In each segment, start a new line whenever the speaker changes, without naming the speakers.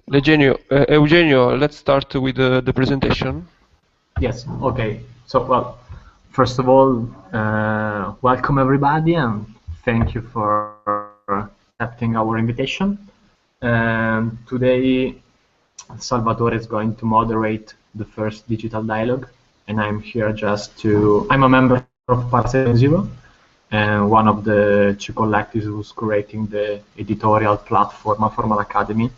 Eugenio, let's start with the presentation.
Yes, okay. So, well, first of all, welcome everybody and thank you for accepting our invitation. Today, Salvatore is going to moderate the first digital dialogue, and I'm here I'm a member of Parcel Zero, and one of the two collectives who's creating the editorial platform, Aformal Academy,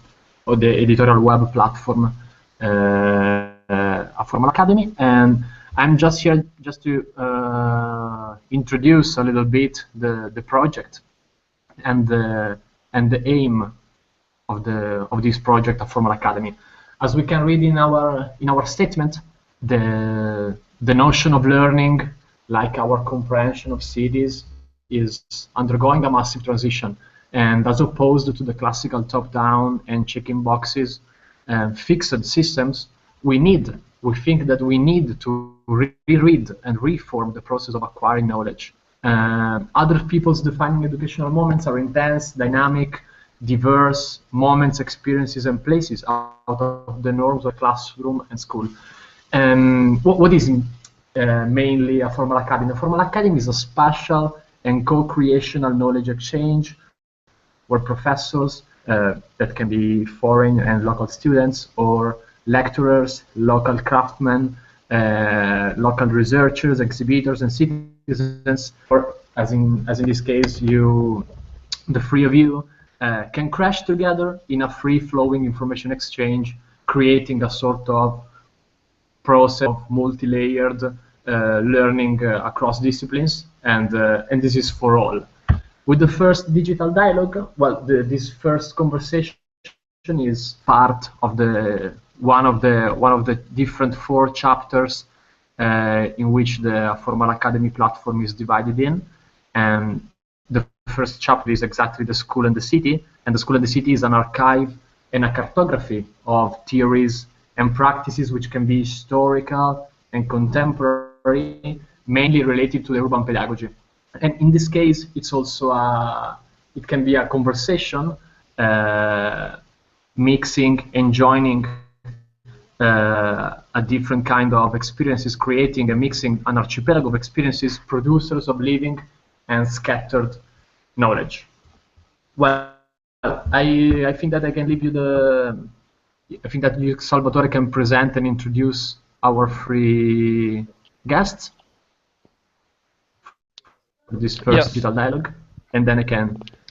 or the editorial web platform, Aformal Academy. And I'm just here to introduce a little bit the project and the aim of this project, Aformal Academy. As we can read in our statement, the notion of learning, like our comprehension of cities, is undergoing a massive transition. And as opposed to the classical top-down and checking boxes and fixed systems, we think that we need to reread and reform the process of acquiring knowledge. Other people's defining educational moments are intense, dynamic, diverse moments, experiences, and places out of the norms of classroom and school. And what is mainly Aformal Academy? Aformal Academy is a spatial and co-creational knowledge exchange where professors, that can be foreign and local students, or lecturers, local craftsmen, local researchers, exhibitors, and citizens, or as in this case, the three of you, can crash together in a free-flowing information exchange, creating a sort of process of multi-layered learning across disciplines, and this is for all. With the first digital dialogue, well, this first conversation is part of one of the different 4 chapters in which the Aformal Academy platform is divided in. And the first chapter is exactly the school and the city, and the school and the city is an archive and a cartography of theories and practices which can be historical and contemporary, mainly related to the urban pedagogy. And in this case, it's also it can be a conversation mixing and joining a different kind of experiences, creating and mixing an archipelago of experiences, producers of living and scattered knowledge. Well, I think that I can leave you I think that you, Salvatore, can present and introduce our 3 guests for this first digital dialogue, and then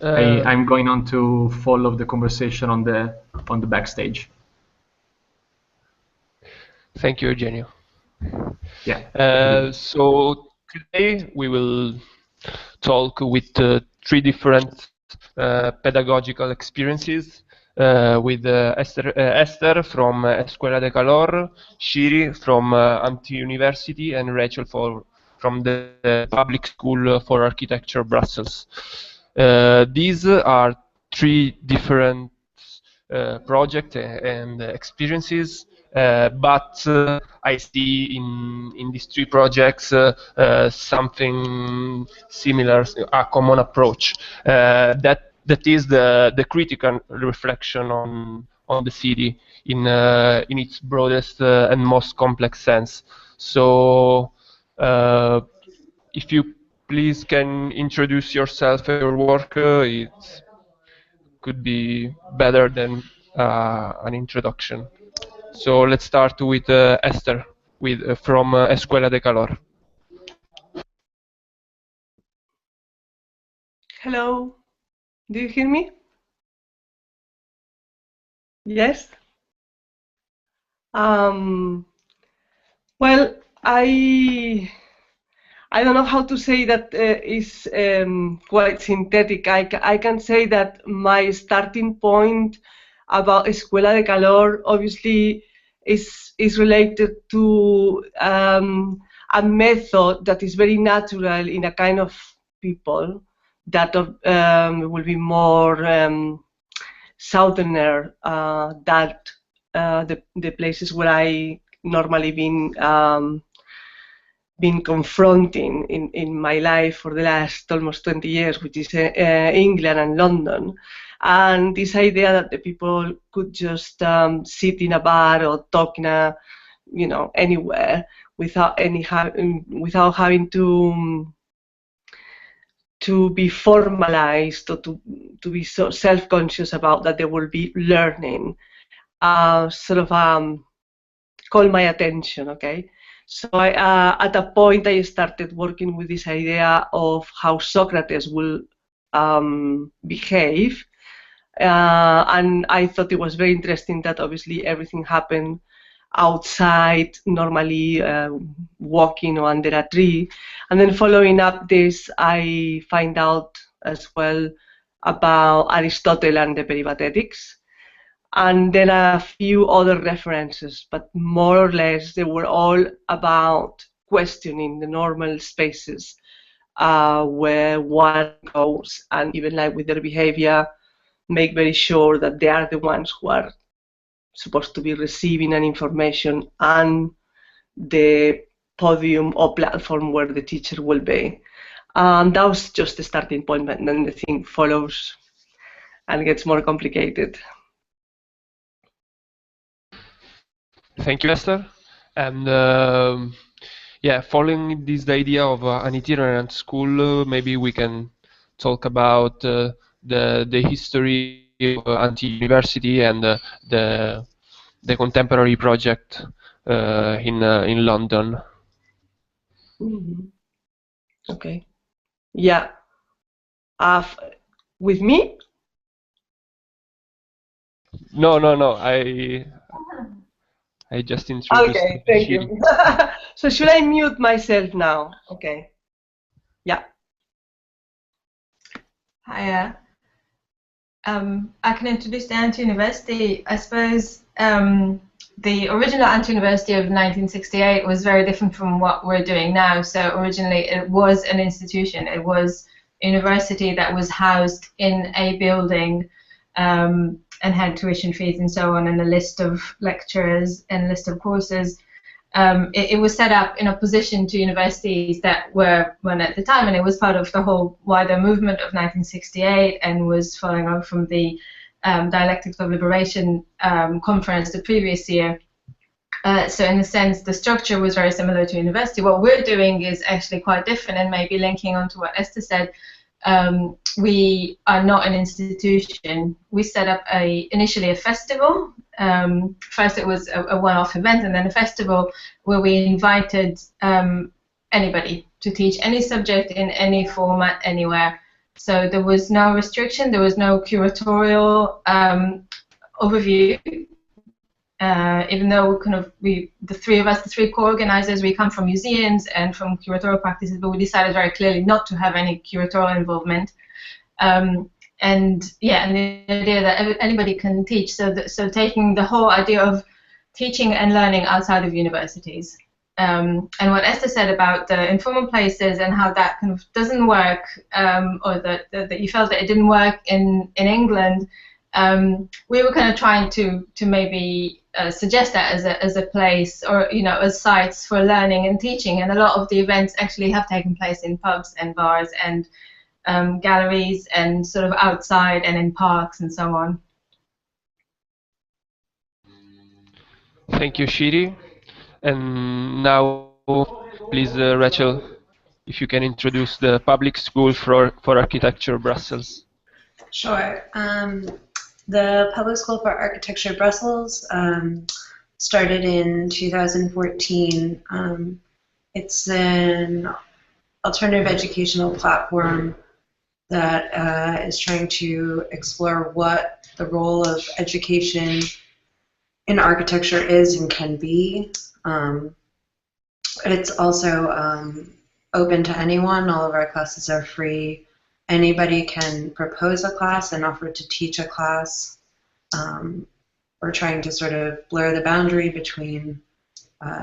I'm going on to follow the conversation on the backstage.
Thank you, Eugenio.
Yeah.
So today we will talk with 3 different pedagogical experiences with Esther from Escuela de Calor, Shiri from Antiuniversity, and Rachel from the Public School for Architecture, Brussels. These are 3 different projects and experiences, but I see in these 3 projects something similar, a common approach. That is the critical reflection on the city in its broadest and most complex sense. So, if you please can introduce yourself and your work, it could be better than an introduction. So let's start with Esther, from Escuela de Calor.
Hello, do you hear me? Yes? Well, I don't know how to say that is quite synthetic. I can say that my starting point about Escuela de Calor obviously is related to a method that is very natural in a kind of people that will be more southerner than the places where I normally been been confronting in my life for the last almost 20 years, which is England and London. And this idea that the people could just sit in a bar or talk in a, anywhere without without having to be formalized or to be so self-conscious about that they will be learning, sort of call my attention, okay? So at a point I started working with this idea of how Socrates will behave, and I thought it was very interesting that obviously everything happened outside, normally walking or under a tree. And then following up this, I find out as well about Aristotle and the peripatetics, and then a few other references, but more or less they were all about questioning the normal spaces where one goes, and even like with their behavior, make very sure that they are the ones who are supposed to be receiving an information and the podium or platform where the teacher will be. That was just the starting point, and then the thing follows and gets more complicated.
Thank you, Esther. And yeah, following this idea of an itinerant school, maybe we can talk about the history of Antiuniversity and the contemporary project in London.
Mm-hmm. Okay. Yeah. With me?
No. I just introduced.
Okay, thank
Shiri.
you. So should I mute myself now? Okay. Yeah.
Hiya. I can introduce the Antiuniversity. I suppose the original Antiuniversity of 1968 was very different from what we're doing now. So originally it was an institution. It was a university that was housed in a building and had tuition fees and so on, and a list of lecturers and a list of courses. It was set up in opposition to universities that were run at the time, and it was part of the whole wider movement of 1968 and was following on from the Dialectics of Liberation conference the previous year. So in a sense, the structure was very similar to university. What we're doing is actually quite different, and maybe linking on to what Esther said, we are not an institution. We set up initially a festival. First it was a one-off event, and then a festival where we invited anybody to teach any subject in any format, anywhere. So there was no restriction, there was no curatorial overview. Even though the three of us, the three co-organizers, we come from museums and from curatorial practices, but we decided very clearly not to have any curatorial involvement. And the idea that anybody can teach, so taking the whole idea of teaching and learning outside of universities. And what Esther said about the informal places and how that kind of doesn't work, or that you felt that it didn't work in England, we were kind of trying to maybe suggest that as a place, or as sites for learning and teaching, and a lot of the events actually have taken place in pubs and bars and galleries and sort of outside and in parks and so on.
Thank you, Shiri. And now, please, Rachel, if you can introduce the Public School for Architecture Brussels.
Sure. The Public School for Architecture Brussels started in 2014. It's an alternative educational platform that is trying to explore what the role of education in architecture is and can be. It's also open to anyone. All of our classes are free. Anybody can propose a class and offer to teach a class. We're trying to sort of blur the boundary between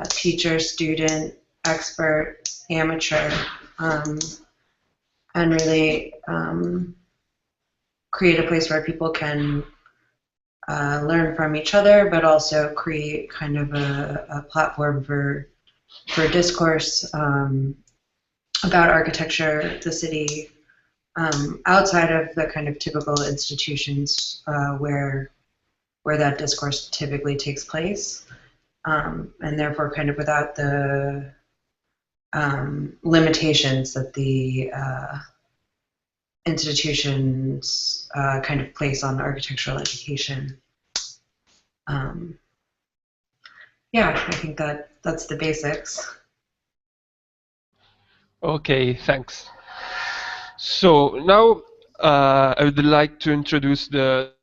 teacher, student, expert, amateur, and really create a place where people can learn from each other, but also create kind of a platform for for discourse about architecture, the city, outside of the kind of typical institutions where that discourse typically takes place, and therefore kind of without the limitations that the institutions kind of place on architectural education. Yeah, I think that's the basics.
Okay, thanks. So now I would like to introduce the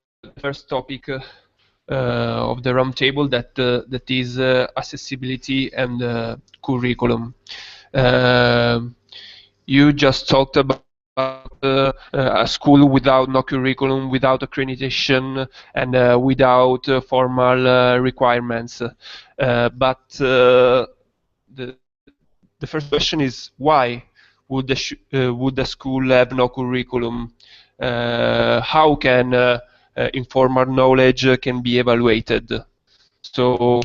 first topic of the roundtable, that is accessibility and curriculum. You just talked about a school without no curriculum, without accreditation, and without formal requirements. But the first question is, why would the school have no curriculum? How can informal knowledge can be evaluated? So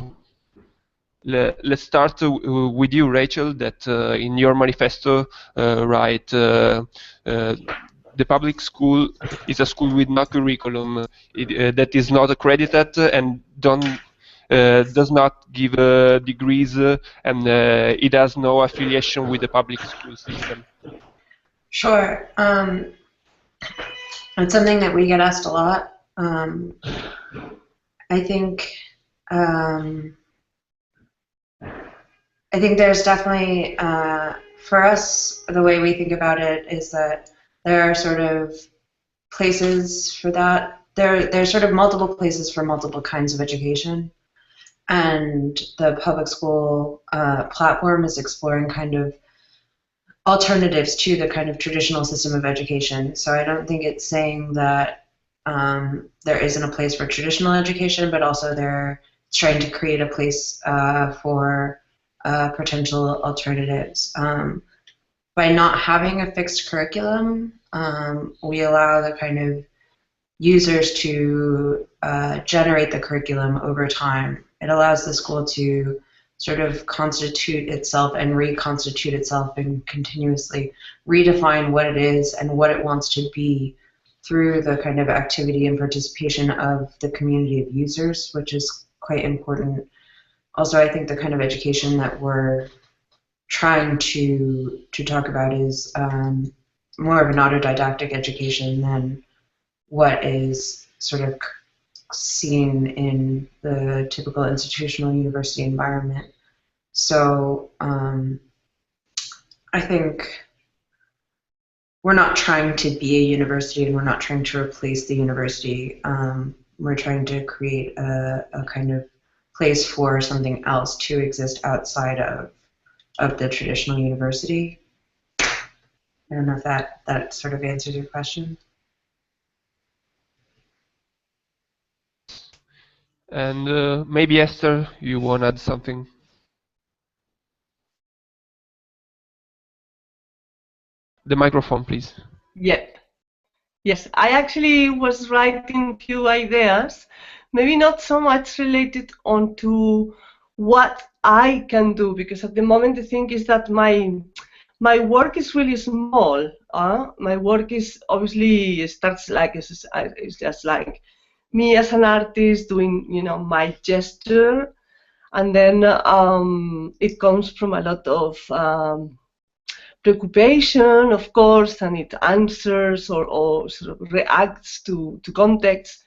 let's start with you, Rachel, that in your manifesto write the public school is a school with no curriculum, that is not accredited and does not give degrees, and it has no affiliation with the public school system.
Sure. It's something that we get asked a lot. I think there's definitely, for us, the way we think about it is that there are sort of places for that. There's sort of multiple places for multiple kinds of education. And the public school platform is exploring kind of alternatives to the kind of traditional system of education. So I don't think it's saying that there isn't a place for traditional education, but also they're trying to create a place for potential alternatives. By not having a fixed curriculum, we allow the kind of users to generate the curriculum over time. It allows the school to sort of constitute itself and reconstitute itself and continuously redefine what it is and what it wants to be through the kind of activity and participation of the community of users, which is quite important. Also, I think the kind of education that we're trying to talk about is more of an autodidactic education than what is sort of seen in the typical institutional university environment. So I think we're not trying to be a university, and we're not trying to replace the university. We're trying to create a kind of place for something else to exist outside of the traditional university. I don't know if that sort of answers your question.
And maybe Esther, you want to add something? The microphone, please.
Yeah. Yes, I actually was writing a few ideas, maybe not so much related onto what I can do, because at the moment the thing is that my work is really small. My work is obviously starts like it's just like me as an artist doing, you know, my gesture, and then it comes from a lot of preoccupation, of course, and it answers or sort of reacts to context.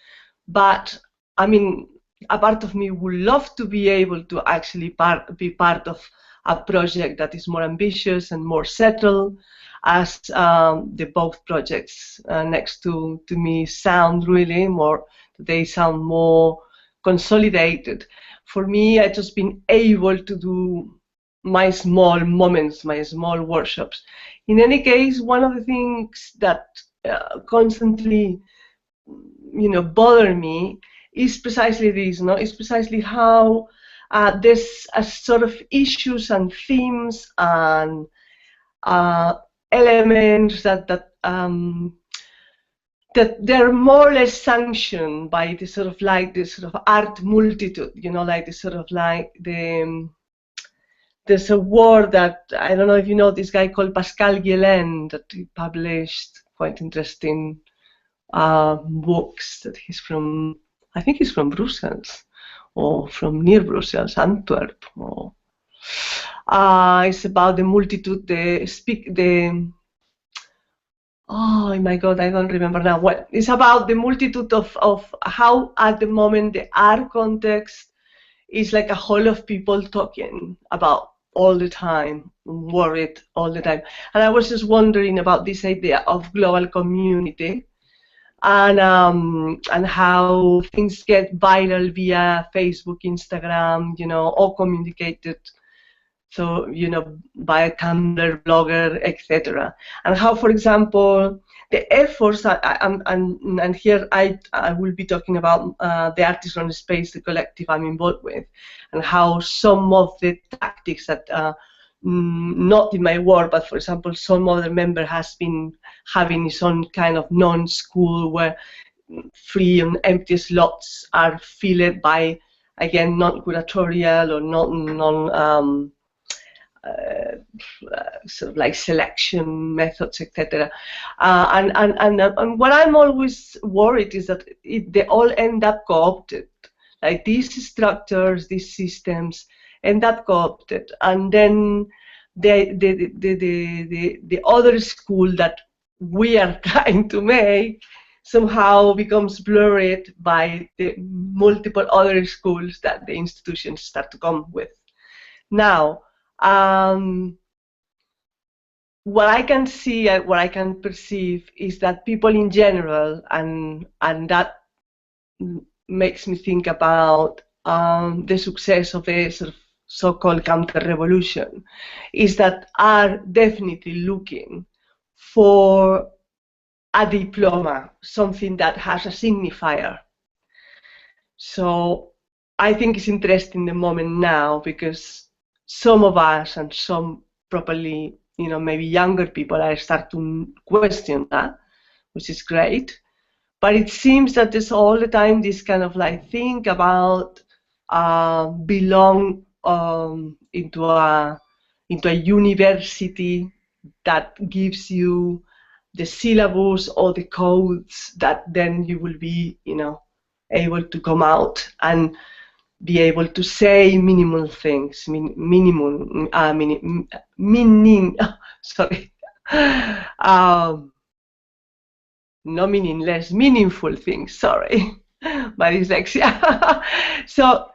But I mean, a part of me would love to be able to actually be part of a project that is more ambitious and more settled, as the both projects next to me sound really more. They sound more consolidated. For me, I've just been able to do my small moments, my small workshops. In any case, one of the things that constantly, you know, bother me is precisely this. No, it's precisely how there's a sort of issues and themes and elements that they're more or less sanctioned by the sort of like this sort of art multitude. You know, like the sort of like the there's a word that, I don't know if you know this guy called Pascal Guélin, that he published quite interesting books. That he's from, I think he's from Brussels, or from near Brussels, Antwerp. Or, it's about the multitude, oh my God, I don't remember now. Well, it's about the multitude of how at the moment the art context is like a whole of people talking about all the time, worried all the time. And I was just wondering about this idea of global community, and how things get viral via Facebook, Instagram, you know, or communicated, so, you know, by a Tumblr, blogger, etc. And how, for example, the efforts, and here I will be talking about the Artisan Space, the collective I'm involved with, and how some of the tactics that, not in my work, but for example, some other member has been having his own kind of non-school where free and empty slots are filled by, again, non-curatorial or sort of like selection methods, etc. And what I'm always worried is that they all end up co-opted. Like these structures, these systems end up co-opted, and then the other school that we are trying to make somehow becomes blurred by the multiple other schools that the institutions start to come with. Now, what I can see and what I can perceive is that people in general, and that makes me think about the success of a sort of so-called counter-revolution, is that are definitely looking for a diploma, something that has a signifier. So I think it's interesting the moment now, because some of us and some probably, you know, maybe younger people are starting to question that, which is great. But it seems that there's all the time this kind of like think about belong into a university that gives you the syllabus or the codes that then you will be, you know, able to come out and be able to say minimal things, meaning, sorry, no meaningless, meaningful things, sorry, my dyslexia. So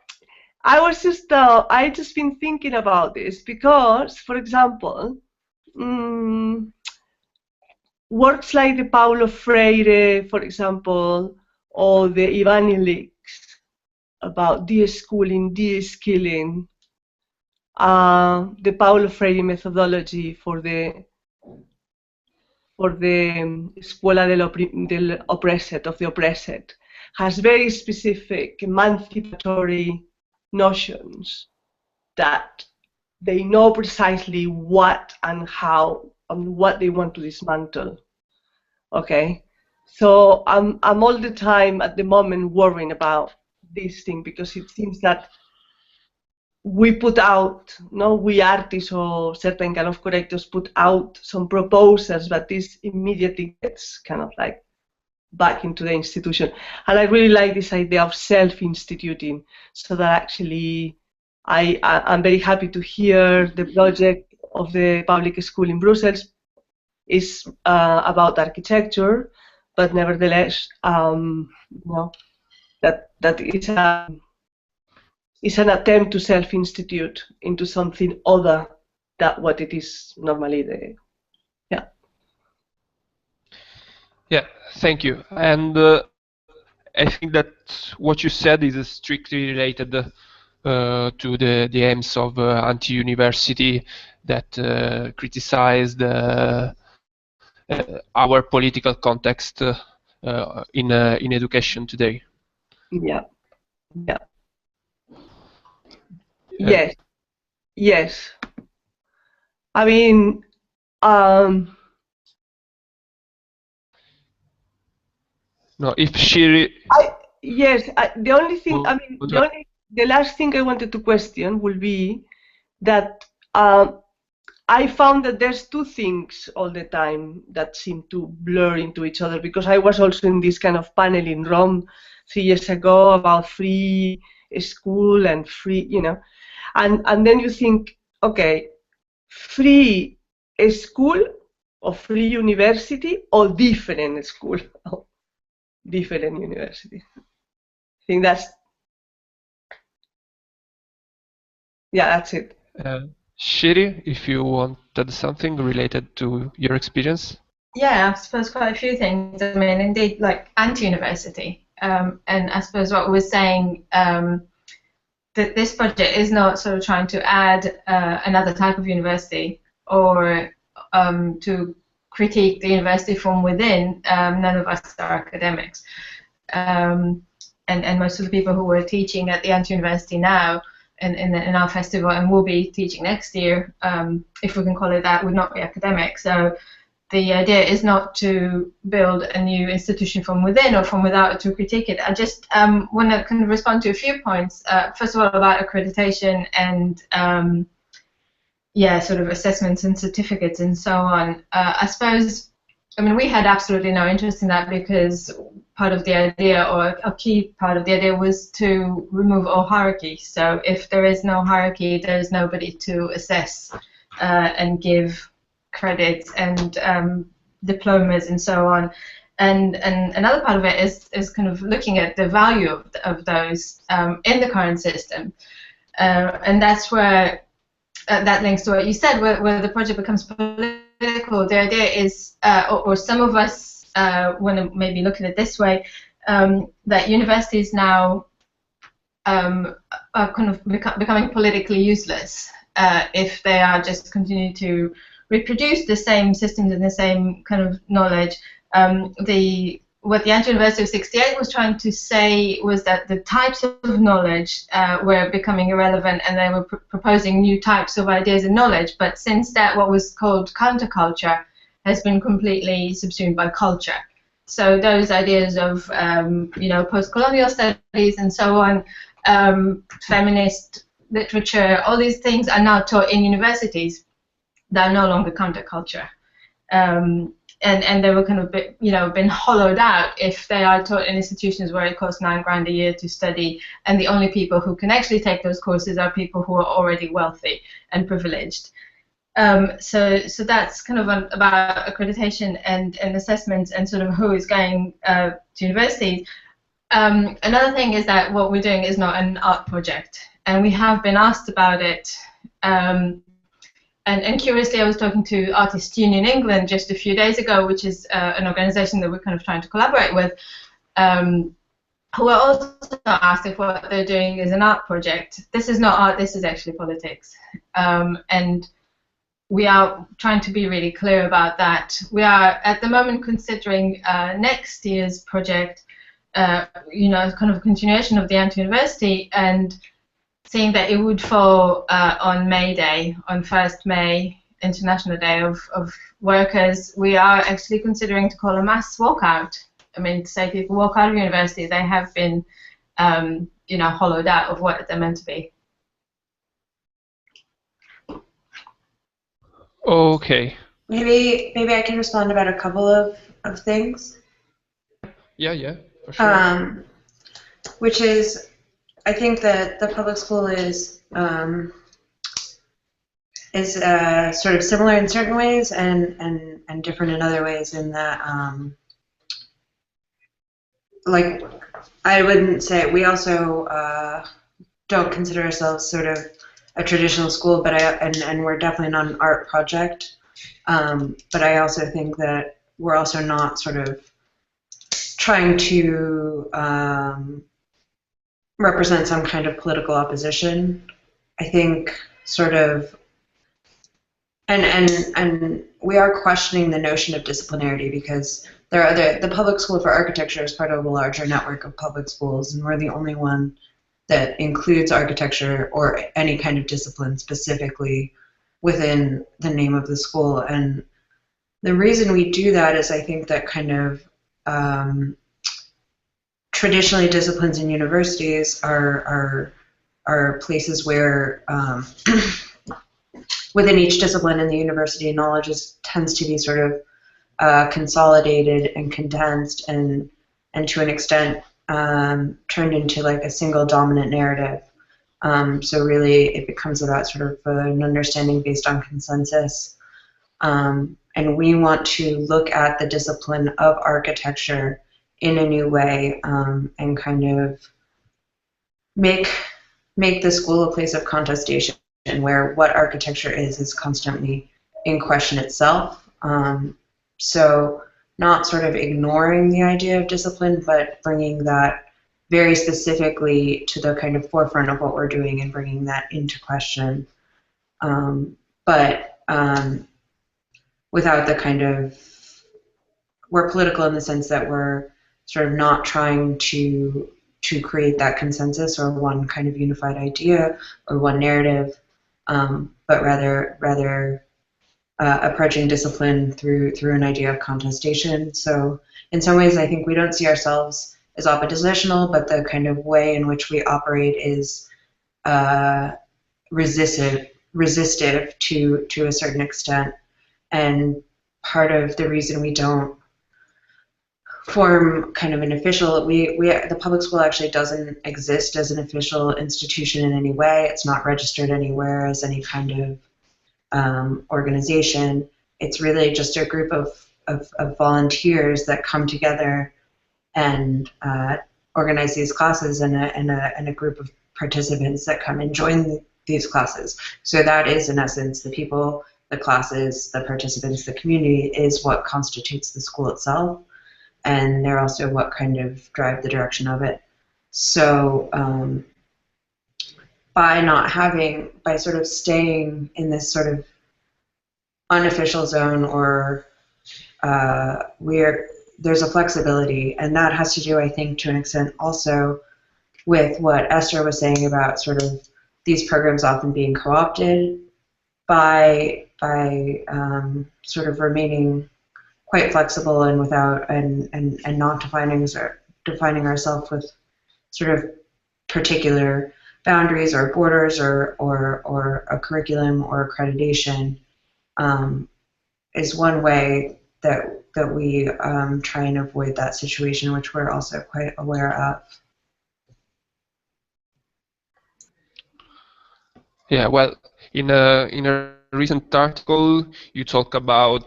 I was just, I just been thinking about this because, for example, works like the Paulo Freire, for example, or the Ivan Illich about de-schooling, de-skilling, the Paulo Freire methodology for the Escuela del Oppressed, of the Oppressed, has very specific emancipatory notions that they know precisely what and how and what they want to dismantle. Okay, so I'm all the time at the moment worrying about this thing, because it seems that we put out, we artists or certain kind of curators put out some proposals, but this immediately gets kind of like back into the institution. And I really like this idea of self-instituting, so that actually I'm very happy to hear the project of the public school in Brussels is about architecture, but nevertheless, that is an attempt to self-institute into something other than what it is normally.
Yeah, thank you. And I think that what you said is strictly related to the aims of Antiuniversity that criticized our political context in education today.
Yeah. Yes. I mean,
no, if Shiri.
The only thing, the last thing I wanted to question will be that I found that there's two things all the time that seem to blur into each other, because I was also in this kind of panel in Rome 3 years ago about free school and free, and then you think, okay, free school or free university or different school, different university. I think that's it.
Shiri, if you wanted something related to your experience.
Yeah, I suppose quite a few things. I mean, indeed, like Antiuniversity, and I suppose what we're saying, that this project is not sort of trying to add another type of university or to critique the university from within. None of us are academics, and most of the people who are teaching at the Antiuniversity now in our festival and will be teaching next year, if we can call it that, would not be academic. So the idea is not to build a new institution from within or from without to critique it. I just want to kind of respond to a few points. First of all, about accreditation and sort of assessments and certificates and so on. I suppose, I mean, we had absolutely no interest in that because part of the idea, or a key part of the idea, was to remove all hierarchy. So if there is no hierarchy, there is nobody to assess and give credits and diplomas and so on. And another part of it is kind of looking at the value of those in the current system. And that's where that links to what you said, where the project becomes political. The idea is, or some of us want to maybe look at it this way, that universities now are kind of becoming politically useless if they are just continue to reproduce the same systems and the same kind of knowledge. What the Antiuniversity of '68 was trying to say was that the types of knowledge were becoming irrelevant, and they were proposing new types of ideas and knowledge. But since that, what was called counterculture has been completely subsumed by culture. So those ideas of post-colonial studies and so on, feminist literature, all these things are now taught in universities. They're no longer counterculture. And they were kind of been hollowed out if they are taught in institutions where it costs $9 grand a year to study, and the only people who can actually take those courses are people who are already wealthy and privileged. So that's kind of about accreditation and assessments and sort of who is going to universities. Another thing is that what we're doing is not an art project, and we have been asked about it. And curiously, I was talking to Artists Union England just a few days ago, which is an organisation that we're kind of trying to collaborate with, who are also asked if what they're doing is an art project. This is not art, this is actually politics. And we are trying to be really clear about that. We are, at the moment, considering next year's project, kind of a continuation of the Antiuniversity, and seeing that it would fall on May Day, on 1st May, International Day of Workers. We are actually considering to call a mass walkout. I mean, to say people walk out of university, they have been, hollowed out of what they're meant to be.
Okay.
Maybe I can respond about a couple of things.
Yeah, for sure.
Which is, I think that the public school is sort of similar in certain ways and different in other ways, in that like, I wouldn't say, we also don't consider ourselves sort of a traditional school, but and we're definitely not an art project, but I also think that we're also not sort of trying to represent some kind of political opposition. I think sort of, and we are questioning the notion of disciplinarity, because the public school for architecture is part of a larger network of public schools, and we're the only one that includes architecture or any kind of discipline specifically within the name of the school. And the reason we do that is, I think that kind of traditionally disciplines in universities are places where within each discipline in the university, knowledge tends to be sort of consolidated and condensed and to an extent turned into like a single dominant narrative. So really it becomes about sort of an understanding based on consensus. And we want to look at the discipline of architecture in a new way and kind of make the school a place of contestation where what architecture is constantly in question itself. So not sort of ignoring the idea of discipline, but bringing that very specifically to the kind of forefront of what we're doing and bringing that into question. But without the kind of, we're political in the sense that we're sort of not trying to create that consensus or one kind of unified idea or one narrative, but rather approaching discipline through an idea of contestation. So in some ways, I think we don't see ourselves as oppositional, but the kind of way in which we operate is resistive to a certain extent. And part of the reason we don't form kind of an official, the public school actually doesn't exist as an official institution in any way. It's not registered anywhere as any kind of organization. It's really just a group of volunteers that come together and organize these classes, and a group of participants that come and join these classes. So that is, in essence, the people, the classes, the participants, the community is what constitutes the school itself, and they're also what kind of drive the direction of it. So by sort of staying in this sort of unofficial zone, or there's a flexibility, and that has to do, I think, to an extent also with what Esther was saying about sort of these programs often being co-opted by sort of remaining quite flexible and without and not defining ourselves with sort of particular boundaries or borders or a curriculum or accreditation, is one way that we try and avoid that situation, which we're also quite aware of.
Yeah, well, in a recent article, you talk about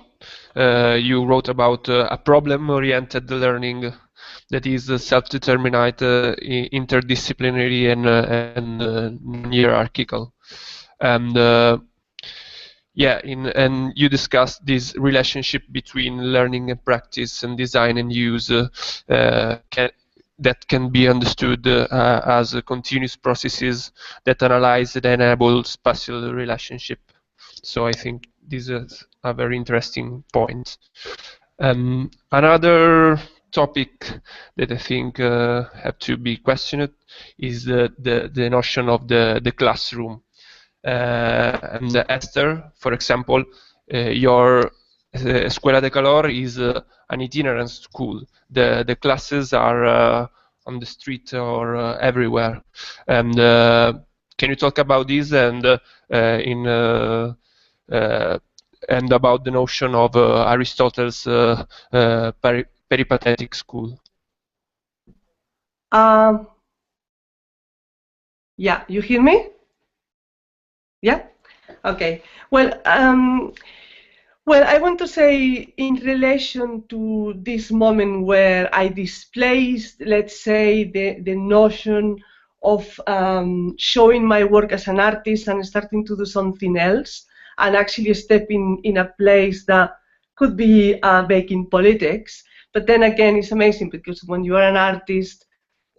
you wrote about a problem-oriented learning that is self-determined, interdisciplinary, and non-hierarchical. And yeah, and you discussed this relationship between learning and practice and design and use that can be understood as continuous processes that analyze and enable spatial relationship. So I think this is a very interesting point. Another topic that I think have to be questioned is the notion of the classroom. And Esther, for example, your Escuela de Calor is an itinerant school. The classes are on the street or everywhere. And can you talk about this and and about the notion of Aristotle's peripatetic school?
Yeah, you hear me? Yeah? Okay. Well, well, I want to say in relation to this moment where I displaced, let's say, the notion of showing my work as an artist and starting to do something else, and actually stepping in a place that could be making politics. But then again, it's amazing because when you are an artist,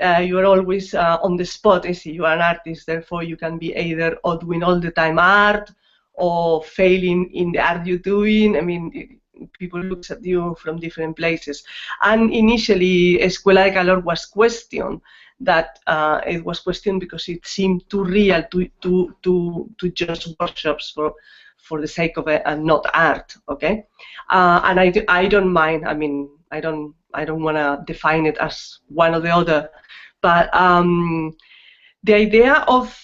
you are always on the spot. I see you are an artist, therefore you can be either doing all the time art or failing in the art you're doing. I mean, people look at you from different places. And initially, Escuela de Calor was questioned. That it was questioned because it seemed too real to just workshops for the sake of it and not art. Okay, and I don't mind. I mean, I don't want to define it as one or the other, but the idea of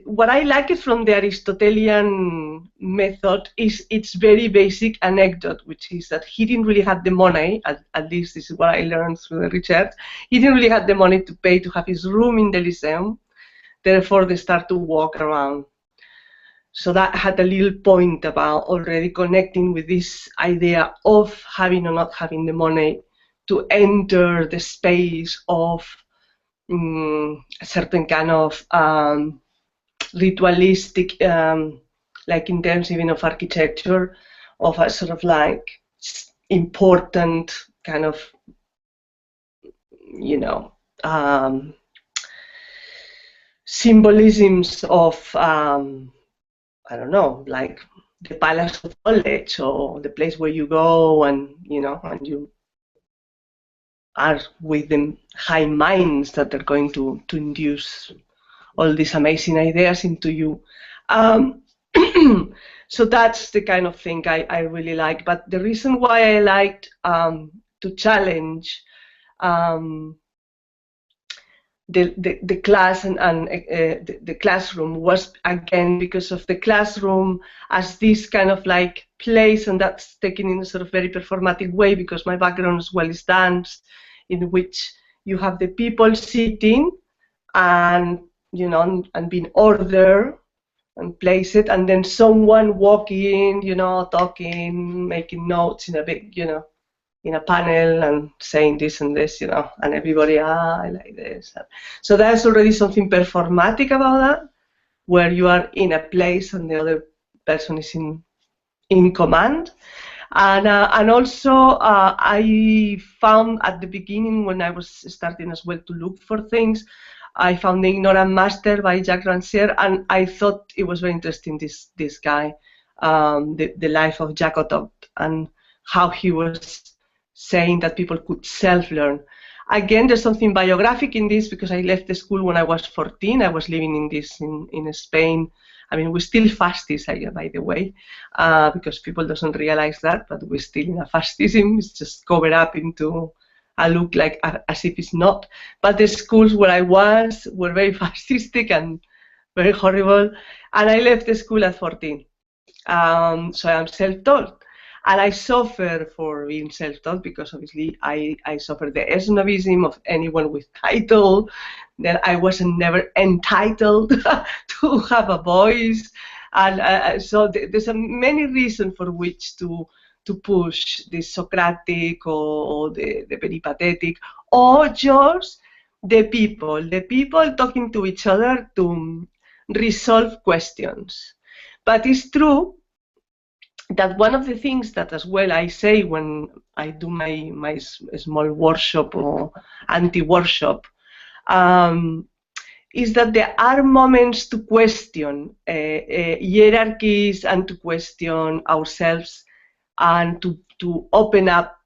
what I like it from the Aristotelian method is its very basic anecdote, which is that he didn't really have the money, at least this is what I learned through the research, he didn't really have the money to pay to have his room in the Lyceum, therefore they start to walk around. So that had a little point about already connecting with this idea of having or not having the money to enter the space of a certain kind of ritualistic, like in terms even of architecture, of a sort of like important kind of, you know, symbolisms of, I don't know, like the palace of knowledge or the place where you go and, you know, and you are with the high minds that are going to induce all these amazing ideas into you. So that's the kind of thing I really like. But the reason why I liked to challenge the class and the classroom was, again, because of the classroom as this kind of like place, and that's taken in a sort of very performative way, because my background as well is dance, in which you have the people sitting and, you know, and being ordered and place it, and then someone walking, you know, talking, making notes in a big, you know, in a panel and saying this and this, you know, and everybody, I like this. So there's already something performatic about that, where you are in a place and the other person is in command. And also I found at the beginning, when I was starting as well to look for things, I found The Ignorant Master by Jacques Rancière, and I thought it was very interesting, this guy, the life of Jacques Otot, and how he was saying that people could self-learn. Again, there's something biographic in this, because I left the school when I was 14. I was living in Spain. I mean, we're still fascists, by the way, because people doesn't realize that, but we're still in a fascism. It's just covered up into a look like as if it's not. But the schools where I was were very fascistic and very horrible, and I left the school at 14. So I'm self-taught. And I suffer for being self-taught, because obviously I suffer the snobism of anyone with title. Then I wasn't never entitled to have a voice. And so there's many reasons for which to push the Socratic or the peripatetic, or just the people talking to each other to resolve questions. But it's true that one of the things that as well I say when I do my small workshop or anti-workshop is that there are moments to question hierarchies and to question ourselves and to open up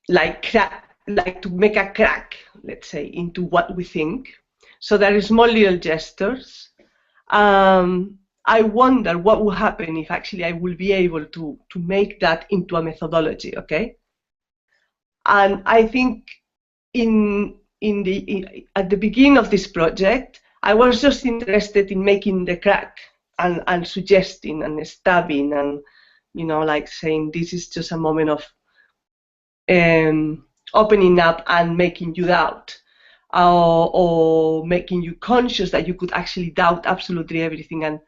like to make a crack, let's say, into what we think. So there is small little gestures. I wonder what will happen if actually I will be able to make that into a methodology, okay? And I think at the beginning of this project, I was just interested in making the crack and suggesting and stabbing and, you know, like saying this is just a moment of opening up and making you doubt. Or making you conscious that you could actually doubt absolutely everything and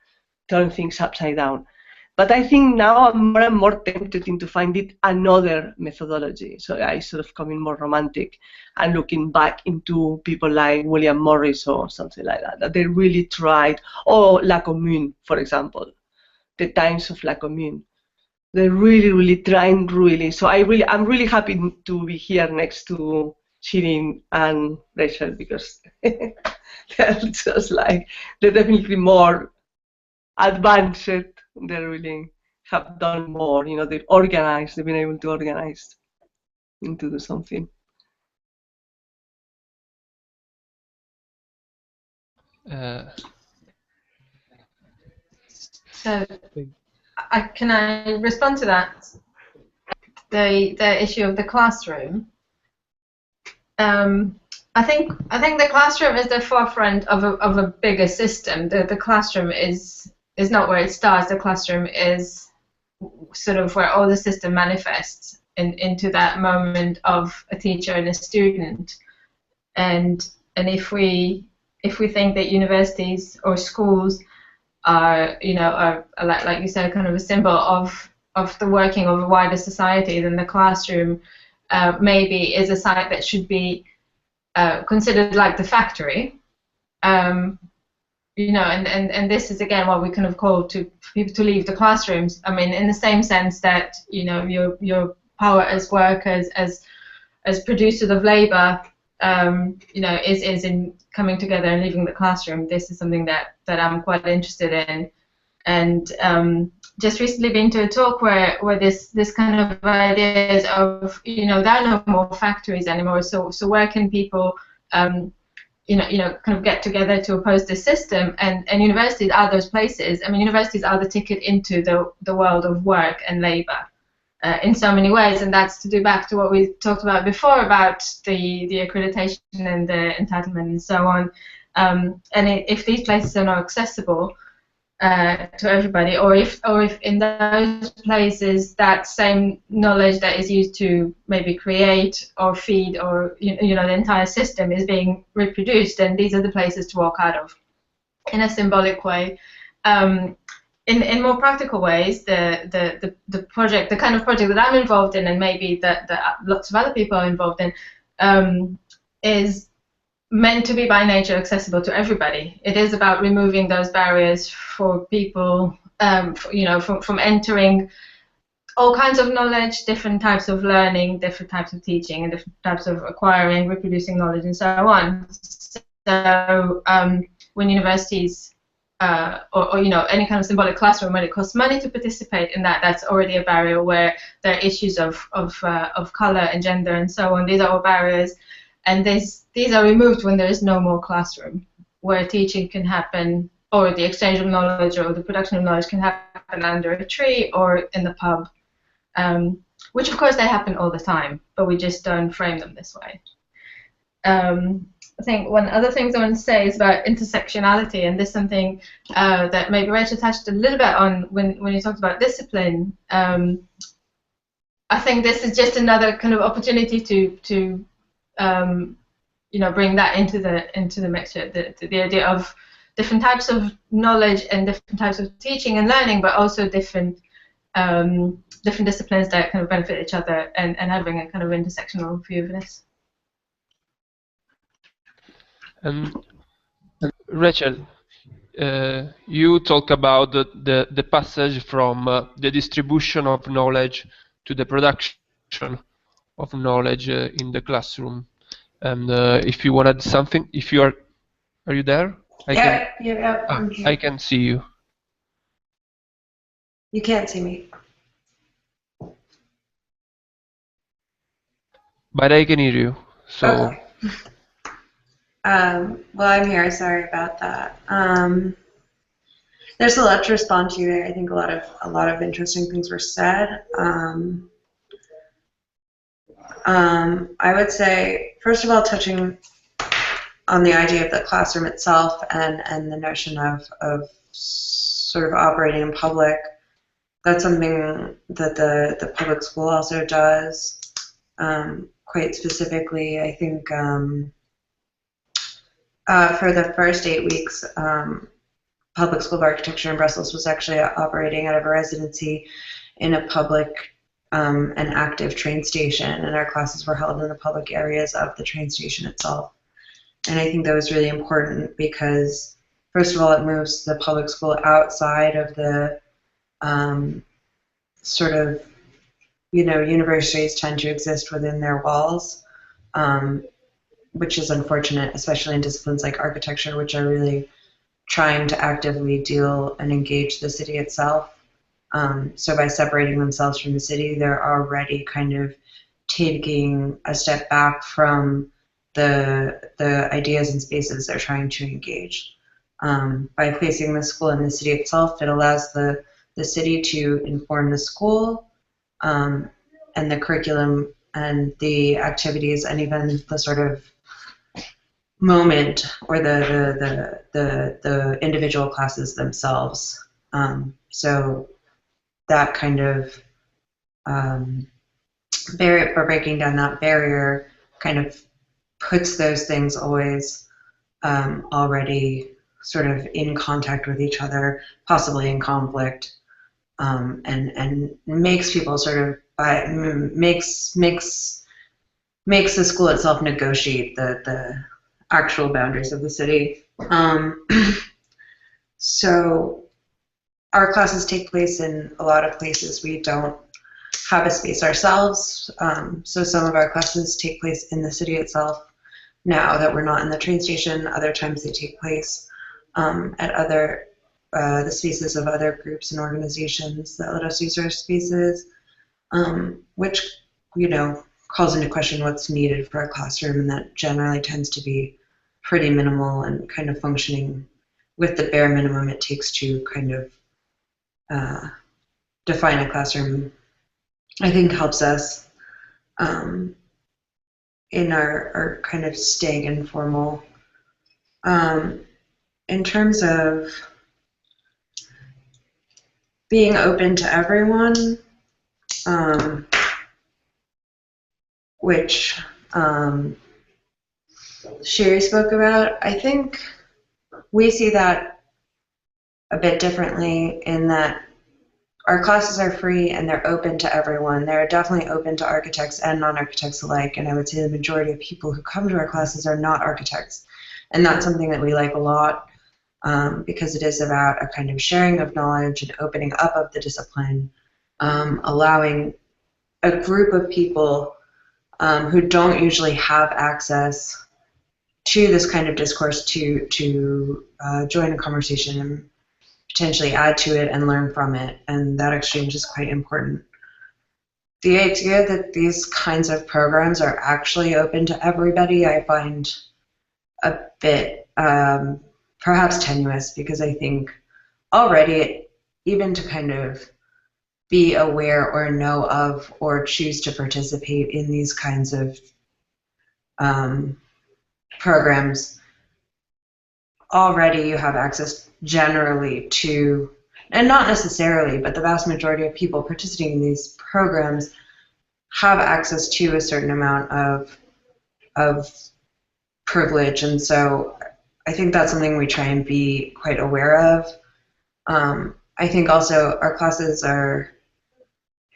turn things upside down. But I think now I'm more and more tempted into finding another methodology. So I sort of becoming more romantic and looking back into people like William Morris or something like that they really tried, or La Commune, for example, the times of La Commune. They're really trying, really. So I'm really happy to be here next to Shiri and Rachel, because they're just like, they're definitely more advanced. They really have done more, you know, they've been able to organize into do something.
So, can I respond to that? The issue of the classroom. I think the classroom is the forefront of a bigger system. The classroom is not where it starts. The classroom is sort of where all the system manifests into that moment of a teacher and a student. And if we think that universities or schools are, you know, are like you said, kind of a symbol of the working of a wider society, then the classroom maybe is a site that should be considered like the factory. You know, and this is again what we kind of call to people to leave the classrooms. I mean, in the same sense that, you know, your power as workers, as producers of labor, you know, is in coming together and leaving the classroom. This is something that I'm quite interested in, and just recently been to a talk where this kind of ideas of, you know, there are no more factories anymore. So where can people you know, kind of get together to oppose this system, and universities are those places. I mean, universities are the ticket into the world of work and labor in so many ways, and that's to do back to what we talked about before about the accreditation and the entitlement and so on. And if these places are not accessible to everybody, or if in those places that same knowledge that is used to maybe create or feed or you know the entire system is being reproduced, then these are the places to walk out of in a symbolic way. In more practical ways, the project, the kind of project that I'm involved in, and maybe that lots of other people are involved in, is meant to be by nature accessible to everybody. It is about removing those barriers for people, you know, from entering all kinds of knowledge, different types of learning, different types of teaching, and different types of acquiring, reproducing knowledge, and so on. So when universities or you know, any kind of symbolic classroom, when it costs money to participate in that, that's already a barrier where there are issues of color and gender and so on. These are all barriers. And these are removed when there is no more classroom, where teaching can happen, or the exchange of knowledge or the production of knowledge can happen under a tree or in the pub, which of course they happen all the time, but we just don't frame them this way. I think one other thing I want to say is about intersectionality, and this is something that maybe Rachel touched a little bit on when you talked about discipline. I think this is just another kind of opportunity to you know, bring that into the mixture, the idea of different types of knowledge and different types of teaching and learning, but also different disciplines that kind of benefit each other, and having a kind of intersectional view of this.
Rachel, you talk about the passage from the distribution of knowledge to the production of knowledge in the classroom. And if you want to add something, if you are you there? I can see you.
You can't see me.
But I can hear you. So.
Okay. Well, I'm here. Sorry about that. There's a lot to respond to there. I think a lot of interesting things were said. I would say, first of all, touching on the idea of the classroom itself and the notion of sort of operating in public. That's something that the public school also does. Quite specifically, I think for the first 8 weeks, Public School of Architecture in Brussels was actually operating out of a residency in a public and active train station, and our classes were held in the public areas of the train station itself. And I think that was really important because, first of all, it moves the public school outside of the sort of, you know, universities tend to exist within their walls, which is unfortunate, especially in disciplines like architecture, which are really trying to actively deal and engage the city itself. So by separating themselves from the city, they're already kind of taking a step back from the ideas and spaces they're trying to engage. By placing the school in the city itself, it allows the city to inform the school and the curriculum and the activities and even the sort of moment, or the individual classes themselves. So that kind of barrier, or breaking down that barrier, kind of puts those things always already sort of in contact with each other, possibly in conflict, and makes people sort of makes the school itself negotiate the actual boundaries of the city. So our classes take place in a lot of places. We don't have a space ourselves, so some of our classes take place in the city itself. Now that we're not in the train station, other times they take place at other the spaces of other groups and organizations that let us use our spaces, which, you know, calls into question what's needed for a classroom, and that generally tends to be pretty minimal and kind of functioning with the bare minimum it takes to kind of define a classroom. I think helps us in our kind of staying informal. In terms of being open to everyone, which Shiri spoke about, I think we see that a bit differently in that our classes are free and they're open to everyone. They're definitely open to architects and non-architects alike, and I would say the majority of people who come to our classes are not architects. And that's something that we like a lot, because it is about a kind of sharing of knowledge and opening up of the discipline, allowing a group of people who don't usually have access to this kind of discourse to join a conversation and potentially add to it and learn from it, and that exchange is quite important. The idea that these kinds of programs are actually open to everybody I find a bit perhaps tenuous, because I think already, even to kind of be aware or know of or choose to participate in these kinds of programs, already you have access generally to, and not necessarily, but the vast majority of people participating in these programs have access to a certain amount of privilege, and so I think that's something we try and be quite aware of. I think also our classes are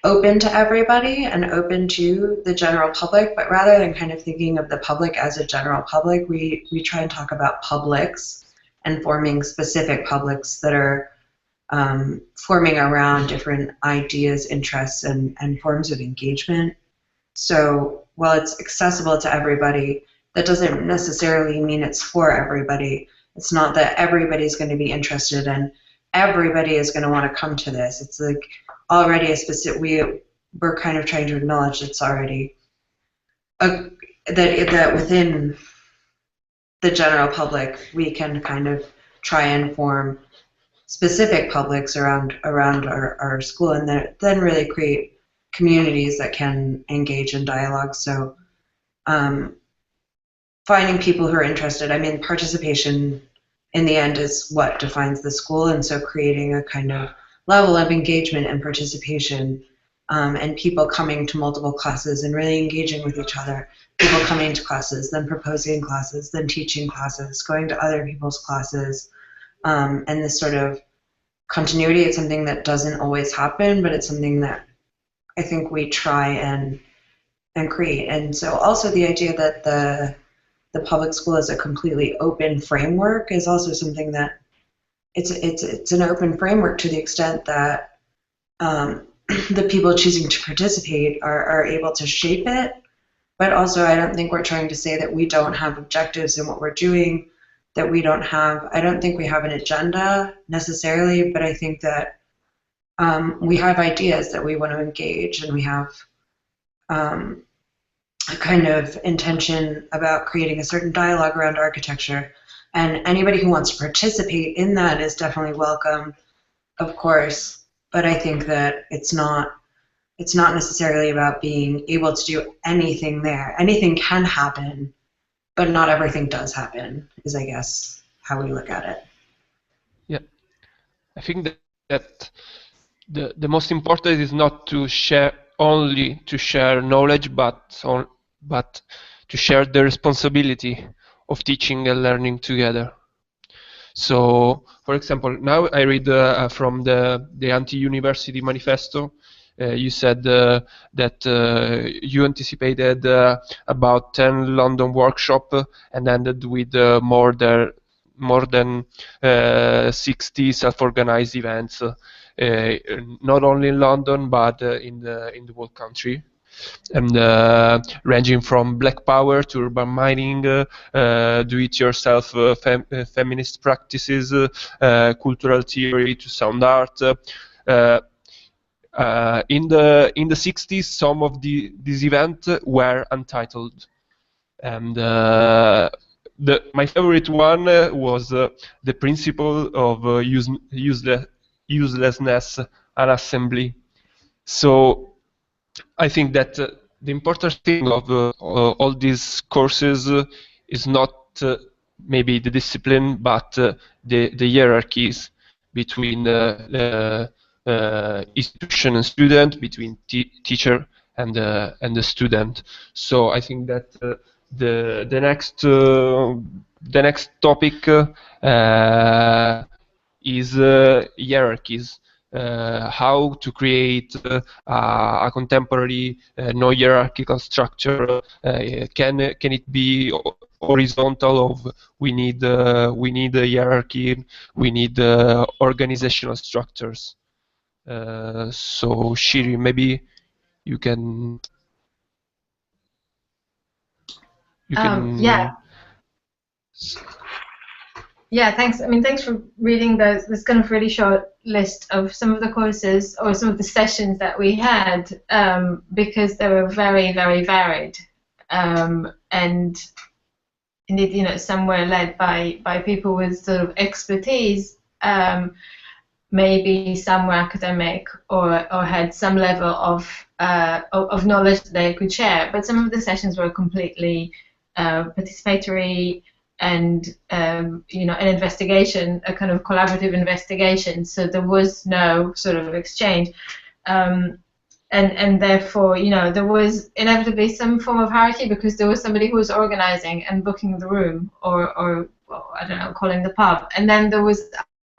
open to everybody and open to the general public, but rather than kind of thinking of the public as a general public, we try and talk about publics and forming specific publics that are forming around different ideas, interests, and forms of engagement. So while it's accessible to everybody, that doesn't necessarily mean it's for everybody. It's not that everybody's going to be interested and everybody is going to want to come to this. It's like already a specific, we're kind of trying to acknowledge it's already that within the general public we can kind of try and form specific publics around our school, and then really create communities that can engage in dialogue. So finding people who are interested, I mean, participation in the end is what defines the school, and so creating a kind of level of engagement and participation, and people coming to multiple classes and really engaging with each other, people coming to classes, then proposing classes, then teaching classes, going to other people's classes, and this sort of continuity. It's something that doesn't always happen, but it's something that I think we try and create. And so also the idea that the public school is a completely open framework is also something that it's an open framework to the extent that the people choosing to participate are able to shape it. But also I don't think we're trying to say that we don't have objectives in what we're doing, that we don't have, I don't think we have an agenda necessarily, but I think that we have ideas that we want to engage, and we have a kind of intention about creating a certain dialogue around architecture, and anybody who wants to participate in that is definitely welcome, of course, but I think that it's not necessarily about being able to do anything there. Anything can happen, but not everything does happen, is I guess how we look at it.
Yeah, I think that the most important is not to share only to share knowledge, but to share the responsibility of teaching and learning together. So, for example, now I read from the Antiuniversity manifesto. You said that you anticipated about 10 London workshops and ended with more than 60 self-organized events, not only in London but in the whole country. And ranging from black power to urban mining, do-it-yourself feminist practices, cultural theory to sound art. In the 60s, some of these events were untitled, and my favorite one was the principle of uselessness unassembly. So I think that the important thing of all these courses is not maybe the discipline, but the hierarchies between institution and student, between teacher and the student. So I think that the next topic is hierarchies. How to create a contemporary no-hierarchical structure? Can it be horizontal? Of we need a hierarchy. We need organizational structures. So Shiri, maybe you can.
Yeah. Yeah, thanks. I mean, thanks for reading this kind of really short list of some of the courses or some of the sessions that we had, because they were very, very varied, and indeed, some were led by people with sort of expertise. Maybe some were academic or had some level of knowledge that they could share, but some of the sessions were completely participatory. And an investigation, a kind of collaborative investigation. So there was no sort of exchange, and therefore, there was inevitably some form of hierarchy because there was somebody who was organizing and booking the room, or I don't know, calling the pub, and then there was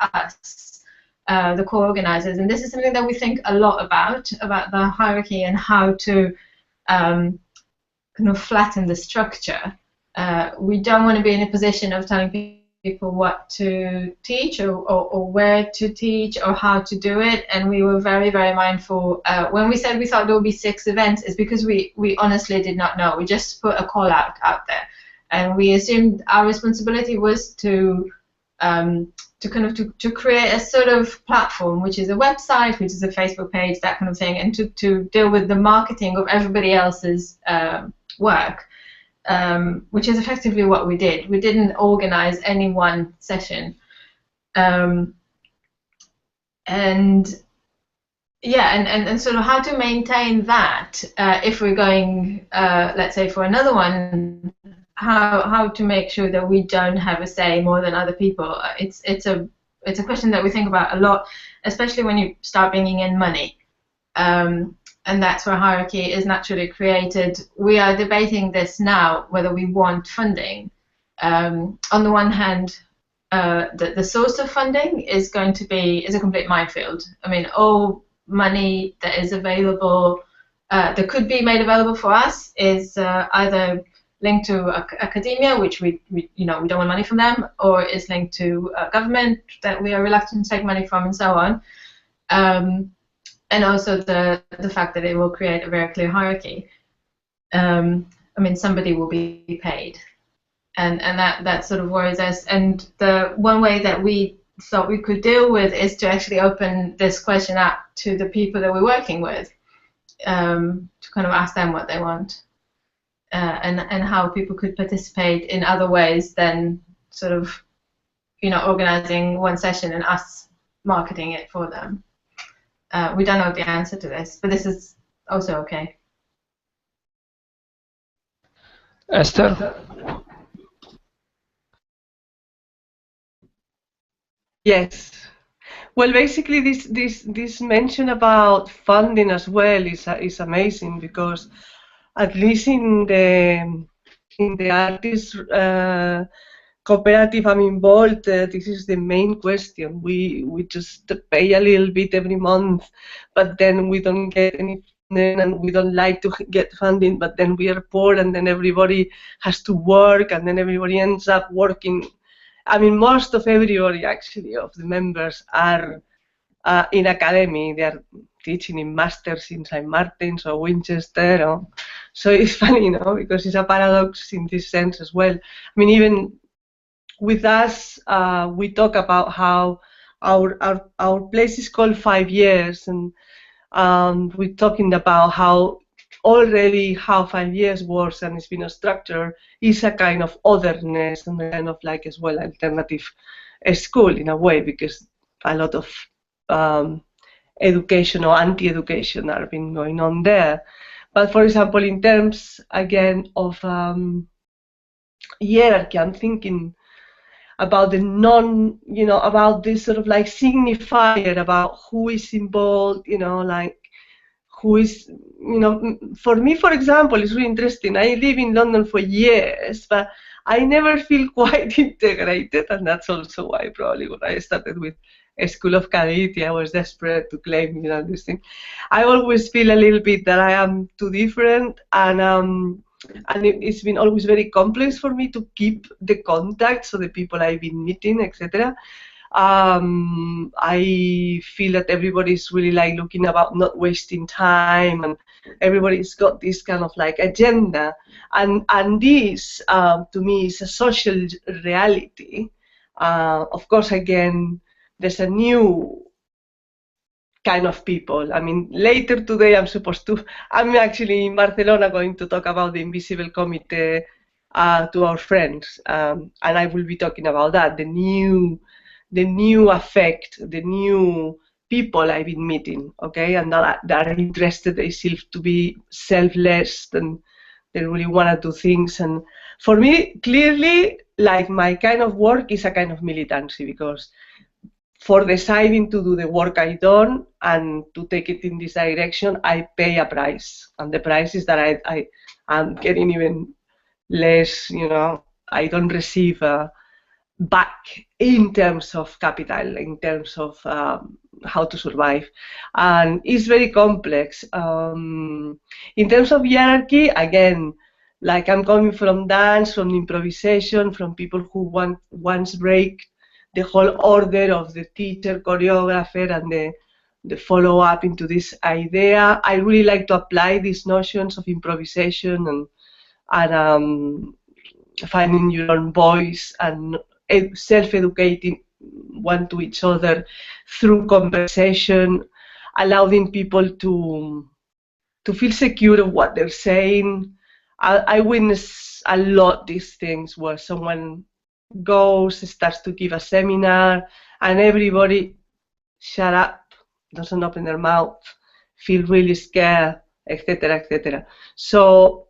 us, the co-organizers. And this is something that we think a lot about the hierarchy and how to kind of flatten the structure. We don't want to be in a position of telling people what to teach or where to teach or how to do it, and we were very, very mindful. When we said we thought there would be 6 events, it's because we honestly did not know. We just put a call out there, and we assumed our responsibility was to create a sort of platform, which is a website, which is a Facebook page, that kind of thing, and to deal with the marketing of everybody else's work. Which is effectively what we did. We didn't organize any one session, and sort of how to maintain that if we're going, let's say, for another one, how to make sure that we don't have a say more than other people. It's a question that we think about a lot, especially when you start bringing in money. And that's where hierarchy is naturally created. We are debating this now, whether we want funding. On the one hand, the source of funding is a complete minefield. I mean, all money that is available, that could be made available for us, is either linked to academia, which we don't want money from them, or is linked to government that we are reluctant to take money from, and so on. And also the fact that it will create a very clear hierarchy. I mean, somebody will be paid, and that sort of worries us. And the one way that we thought we could deal with is to actually open this question up to the people that we're working with, to kind of ask them what they want, and how people could participate in other ways than sort of, organizing one session and us marketing it for them. We don't know the answer to this, but this is also okay.
Esther?
Yes. Well, basically, this mention about funding as well is amazing, because at least in the artist cooperative I'm involved, this is the main question. We just pay a little bit every month, but then we don't get any funding, and we don't like to get funding, but then we are poor, and then everybody has to work, and then everybody ends up working. I mean, most of everybody actually of the members are in academy. They are teaching in masters in St. Martin's or Winchester. So it's funny, because it's a paradox in this sense as well. I mean, even with us, we talk about how our place is called 5 years, and we're talking about how already how 5 years works, and it's been a structure, is a kind of otherness, and a kind of like as well alternative school in a way, because a lot of education or anti-education are been going on there. But for example, in terms again of hierarchy, I'm thinking about the about this sort of like signifier about who is involved, like who is, for me, for example, it's really interesting. I live in London for years, but I never feel quite integrated, and that's also why probably when I started with School of Calidity, I was desperate to claim, this thing. I always feel a little bit that I am too different, and it's been always very complex for me to keep the contacts of the people I've been meeting, etc. I feel that everybody's really like looking about not wasting time, and everybody's got this kind of like agenda, and this to me is a social reality. Of course, again, there's a new kind of people. I mean, later today I'm actually in Barcelona going to talk about the Invisible Committee to our friends, and I will be talking about that, the new effect, the new people I've been meeting, okay, and that are interested themselves to be selfless, and they really want to do things. And for me, clearly, like my kind of work is a kind of militancy, because for deciding to do the work I done and to take it in this direction, I pay a price, and the price is that I'm getting even less, I don't receive back in terms of capital, in terms of how to survive, and it's very complex. In terms of hierarchy, again, like I'm coming from dance, from improvisation, from people who once break the whole order of the teacher, choreographer, and the follow-up into this idea. I really like to apply these notions of improvisation and finding your own voice and self-educating one to each other through conversation, allowing people to feel secure of what they're saying. I witness a lot these things where someone goes, starts to give a seminar, and everybody shut up, doesn't open their mouth, feel really scared, etc., etc. So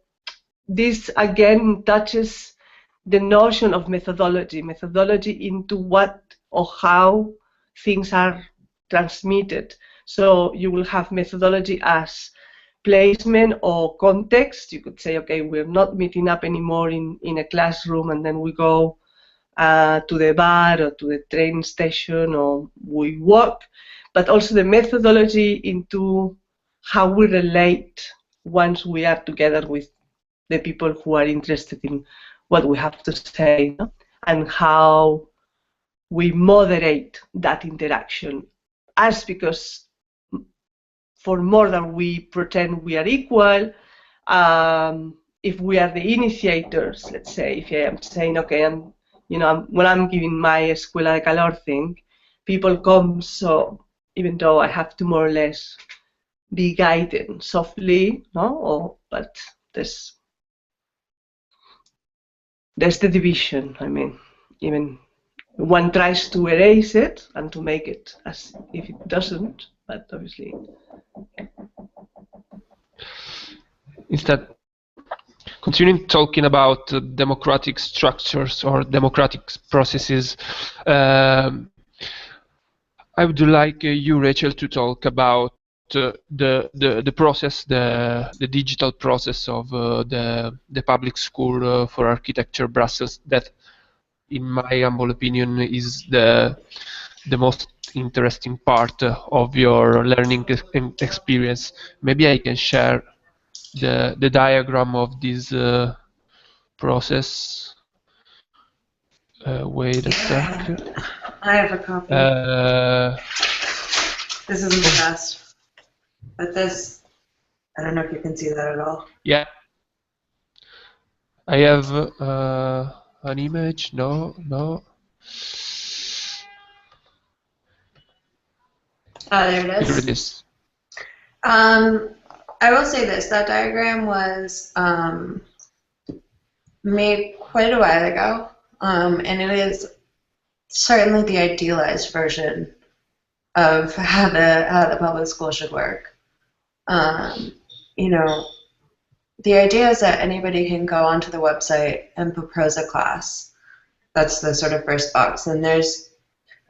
this again touches the notion of methodology into what or how things are transmitted. So you will have methodology as placement or context. You could say, okay, we're not meeting up anymore in a classroom, and then we go to the bar or to the train station, or we walk, but also the methodology into how we relate once we are together with the people who are interested in what we have to say, and how we moderate that interaction. Because for more than we pretend we are equal, if we are the initiators, let's say, if I am saying, okay, when I'm giving my Escuela de Calor thing, people come, so even though I have to more or less be guided softly, but there's the division. I mean, even one tries to erase it and to make it as if it doesn't, but obviously.
Instead, continuing talking about democratic structures or democratic processes, I would like you, Rachel, to talk about the process, the digital process of the public school for architecture Brussels. That, in my humble opinion, is the most interesting part of your learning experience. Maybe I can share the diagram of this process. Wait a sec.
I have a copy. This isn't the best, but this, I don't know if you can see that at all.
Yeah. I have an image. No.
Oh, there it
Here
is.
it is.
I will say this, that diagram was made quite a while ago, and it is certainly the idealized version of how the public school should work. You know, the idea is that anybody can go onto the website and propose a class. That's the sort of first box. And there's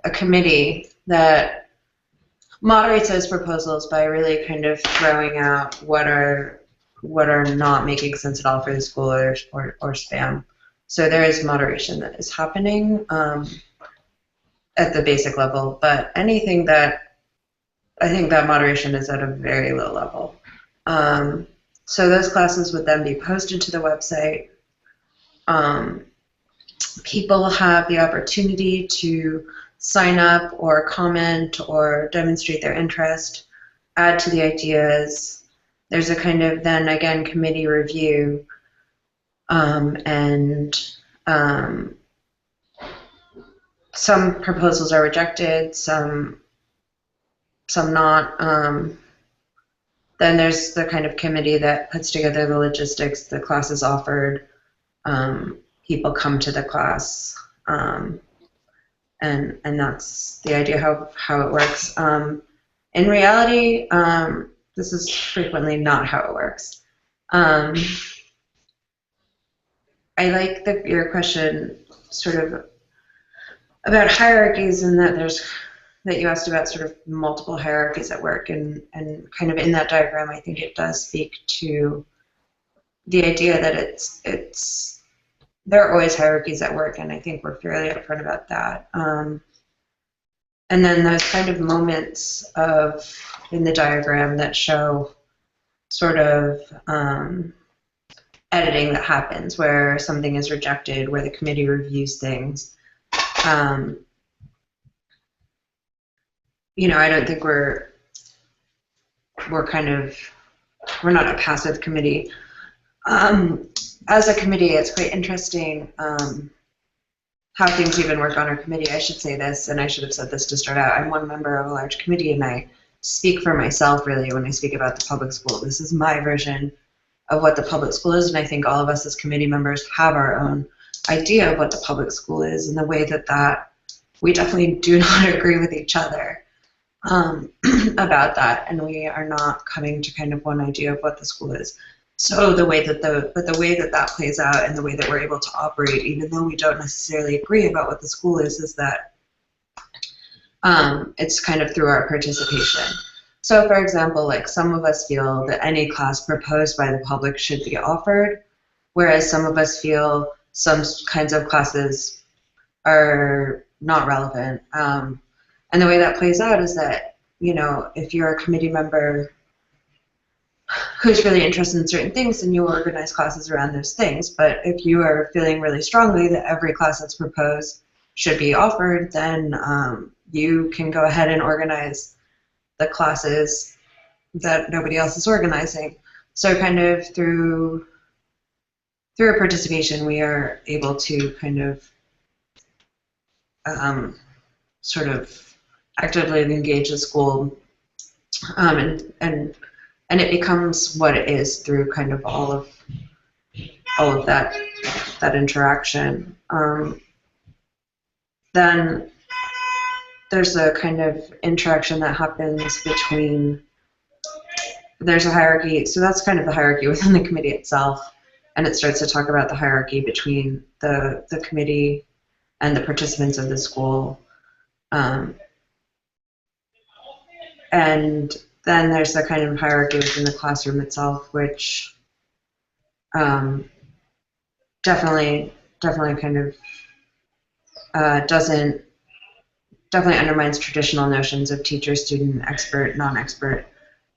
a committee that moderates those proposals by really kind of throwing out what are not making sense at all for the school or spam. So there is moderation that is happening at the basic level, but anything that, I think that moderation is at a very low level. So those classes would then be posted to the website. People have the opportunity to sign up or comment or demonstrate their interest, add to the ideas. There's a kind of then again committee review, and some proposals are rejected, some not. Then there's the kind of committee that puts together the logistics, the class is offered, people come to the class, and that's the idea how it works. In reality, this is frequently not how it works. I like your question sort of about hierarchies, and that you asked about sort of multiple hierarchies at work, and kind of in that diagram, I think it does speak to the idea that there are always hierarchies at work, and I think we're fairly upfront about that. And then those kind of moments in the diagram that show sort of editing that happens, where something is rejected, where the committee reviews things. You know, I don't think we're not a passive committee. As a committee, it's quite interesting how things even work on our committee. I should say this, and I should have said this to start out. I'm one member of a large committee, and I speak for myself, really, when I speak about the public school. This is my version of what the public school is, and I think all of us as committee members have our own idea of what the public school is, and the way that we definitely do not agree with each other about that, and we are not coming to kind of one idea of what the school is. So the way that that plays out, and the way that we're able to operate, even though we don't necessarily agree about what the school is that it's kind of through our participation. So, for example, like some of us feel that any class proposed by the public should be offered, whereas some of us feel some kinds of classes are not relevant. And the way that plays out is that, you know, if you're a committee member who's really interested in certain things, then you organize classes around those things. But if you are feeling really strongly that every class that's proposed should be offered, then you can go ahead and organize the classes that nobody else is organizing. So kind of through our participation, we are able to kind of sort of actively engage the school, and it becomes what it is through kind of all of that interaction. Then there's a kind of interaction that happens between, there's a hierarchy, so that's kind of the hierarchy within the committee itself, and it starts to talk about the hierarchy between the committee and the participants of the school. and then there's the kind of hierarchy within the classroom itself, which definitely kind of definitely undermines traditional notions of teacher, student, expert, non-expert.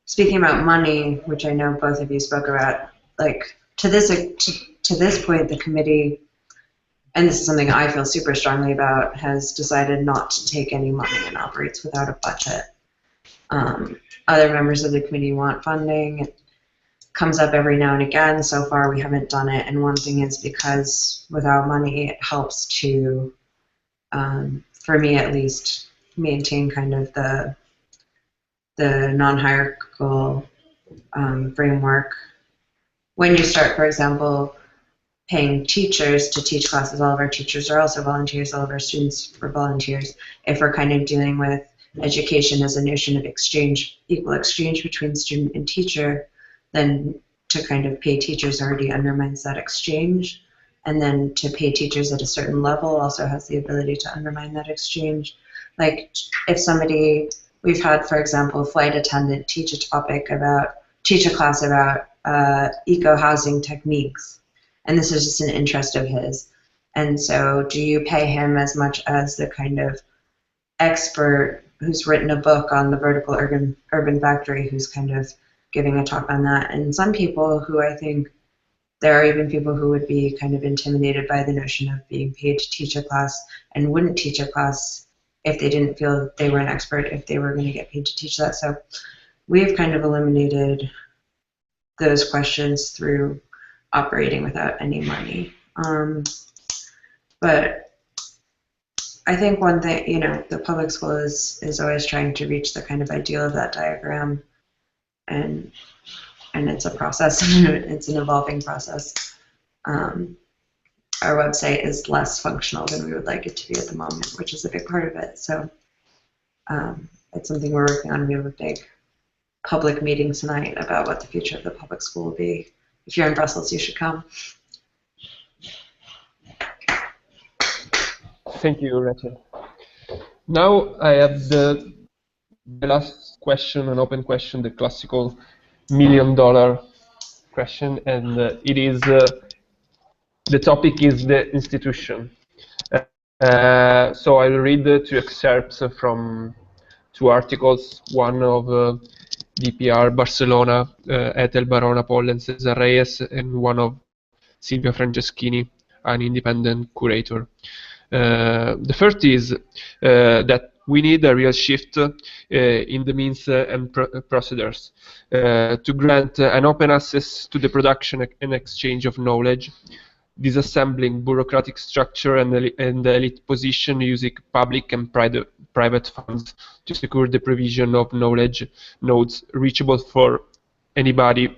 Speaking about money, which I know both of you spoke about, like to this point, the committee, and this is something I feel super strongly about, has decided not to take any money and operates without a budget. Other members of the committee want funding. It comes up every now and again. So far, we haven't done it, and one thing is because without money, it helps to, for me at least, maintain kind of the non-hierarchical framework. When you start, for example, paying teachers to teach classes, all of our teachers are also volunteers, all of our students are volunteers. If we're kind of dealing with education as a notion of exchange, equal exchange between student and teacher, then to kind of pay teachers already undermines that exchange. And then to pay teachers at a certain level also has the ability to undermine that exchange. Like if somebody, we've had, for example, a flight attendant teach a class about eco-housing techniques. And this is just an interest of his. And so do you pay him as much as the kind of expert who's written a book on the vertical urban factory who's kind of giving a talk on that? And some people who I think, there are even people who would be kind of intimidated by the notion of being paid to teach a class and wouldn't teach a class if they didn't feel that they were an expert, if they were going to get paid to teach that. So we've kind of eliminated those questions through operating without any money. But I think one thing, you know, the public school is always trying to reach the kind of ideal of that diagram, and it's a process, it's an evolving process. Our website is less functional than we would like it to be at the moment, which is a big part of it. So it's something we're working on. We have a big public meeting tonight about what the future of the public school will be. If you're in Brussels, you should come.
Thank you, Rachel. Now I have the last question, an open question, the classical $1,000,000 question, and it is the topic is the institution. So I'll read two excerpts from two articles, one of DPR Barcelona, Ethel Barona Paul and Cesar Reyes, and one of Silvia Franceschini, an independent curator. The first is that we need a real shift in the means and procedures to grant an open access to the production and exchange of knowledge, disassembling bureaucratic structure and elite position using public and private funds to secure the provision of knowledge nodes reachable for anybody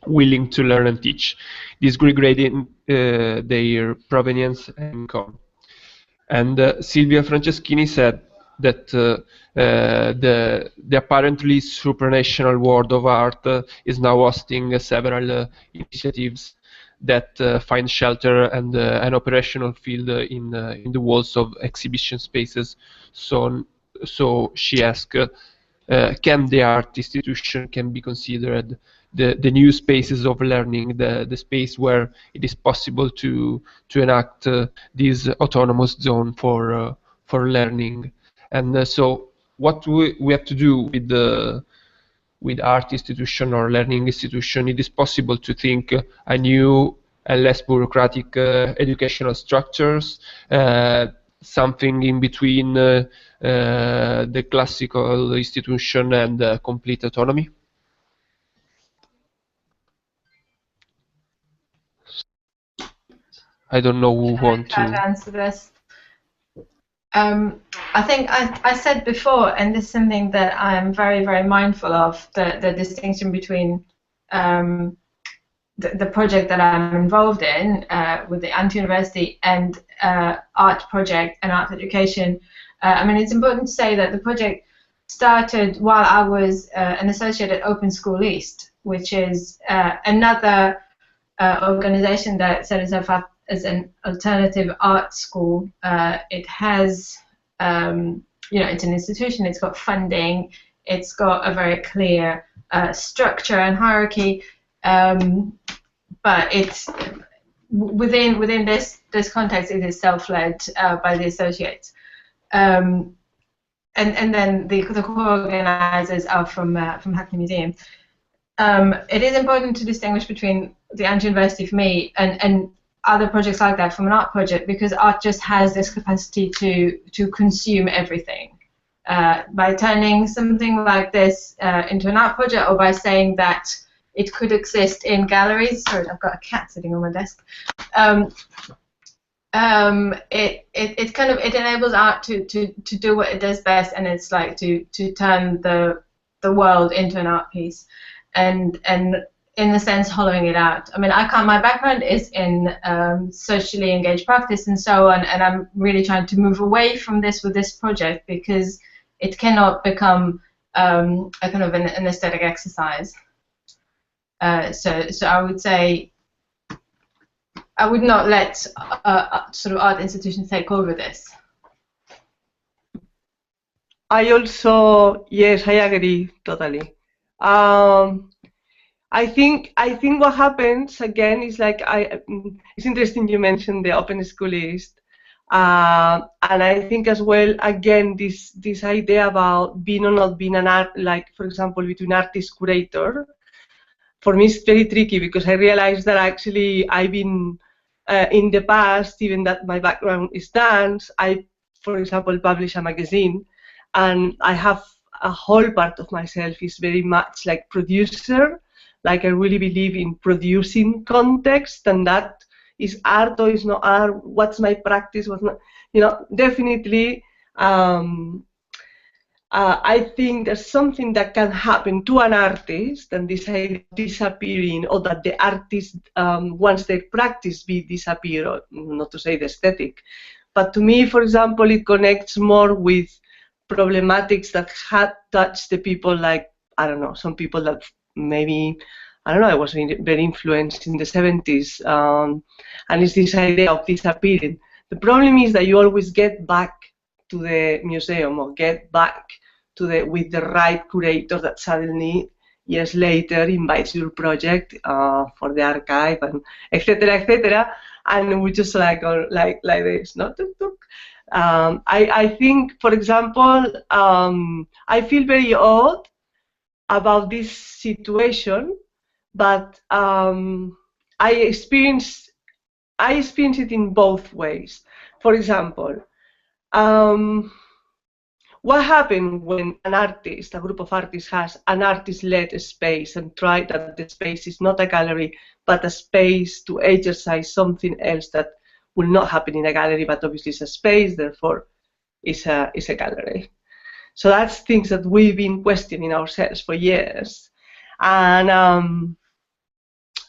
willing to learn and teach, disgregating their provenience and income. And Silvia Franceschini said that the apparently supranational world of art is now hosting several initiatives that find shelter and an operational field in the walls of exhibition spaces. So she asked, can the art institution can be considered the new spaces of learning, the space where it is possible to enact this autonomous zone for learning? And so what we have to do with art institution or learning institution, it is possible to think a new and less bureaucratic educational structures, something in between the classical institution and complete autonomy. I don't know who wants to
answer this. I think I said before, and this is something that I'm very, very mindful of, the distinction between the project that I'm involved in with the Antiuniversity and art project and art education. I mean, it's important to say that the project started while I was an associate at Open School East, which is another organization that set itself up as an alternative art school. It has, you know, it's an institution, it's got funding, It's got a very clear structure and hierarchy, but it's within this context, it is self-led by the associates, and then the co-organizers are from Hackney Museum. It is important to distinguish between the Antiuniversity for me and other projects like that from an art project, because art just has this capacity to consume everything. By turning something like this into an art project, or by saying that it could exist in galleries. Sorry, I've got a cat sitting on my desk. It enables art to do what it does best, and it's like to turn the world into an art piece, and in a sense hollowing it out. I mean, my background is in socially engaged practice and so on, and I'm really trying to move away from this with this project, because it cannot become a kind of an aesthetic exercise. So I would say I would not let sort of art institutions take over this.
I also, yes, I agree totally. I think what happens again is like it's interesting you mentioned the open schoolist, and I think as well again this idea about being or not being an art, like for example between artist curator. For me, it's very tricky because I realized that actually I've been in the past, even that my background is dance, I, for example, publish a magazine, and I have a whole part of myself is very much like producer. Like I really believe in producing context, and that is art or is not art. What's my practice? What's not? You know, definitely. I think there's something that can happen to an artist, and this idea of disappearing, or that the artist, once their practice disappear, or not to say the aesthetic, but to me, for example, it connects more with problematics that had touched the people, like, I don't know, some people that maybe, I don't know, I was very influenced in the 70s, and it's this idea of disappearing. The problem is that you always get back to the museum, or get back to with the right curator that suddenly years later invites your project for the archive, and etc., and we just like this, not I think, for example, I feel very odd about this situation, but I experience it in both ways. For example, what happens when an artist, a group of artists, has an artist-led space and try that the space is not a gallery, but a space to exercise something else that will not happen in a gallery, but obviously it's a space, therefore it's a gallery. So that's things that we've been questioning ourselves for years, and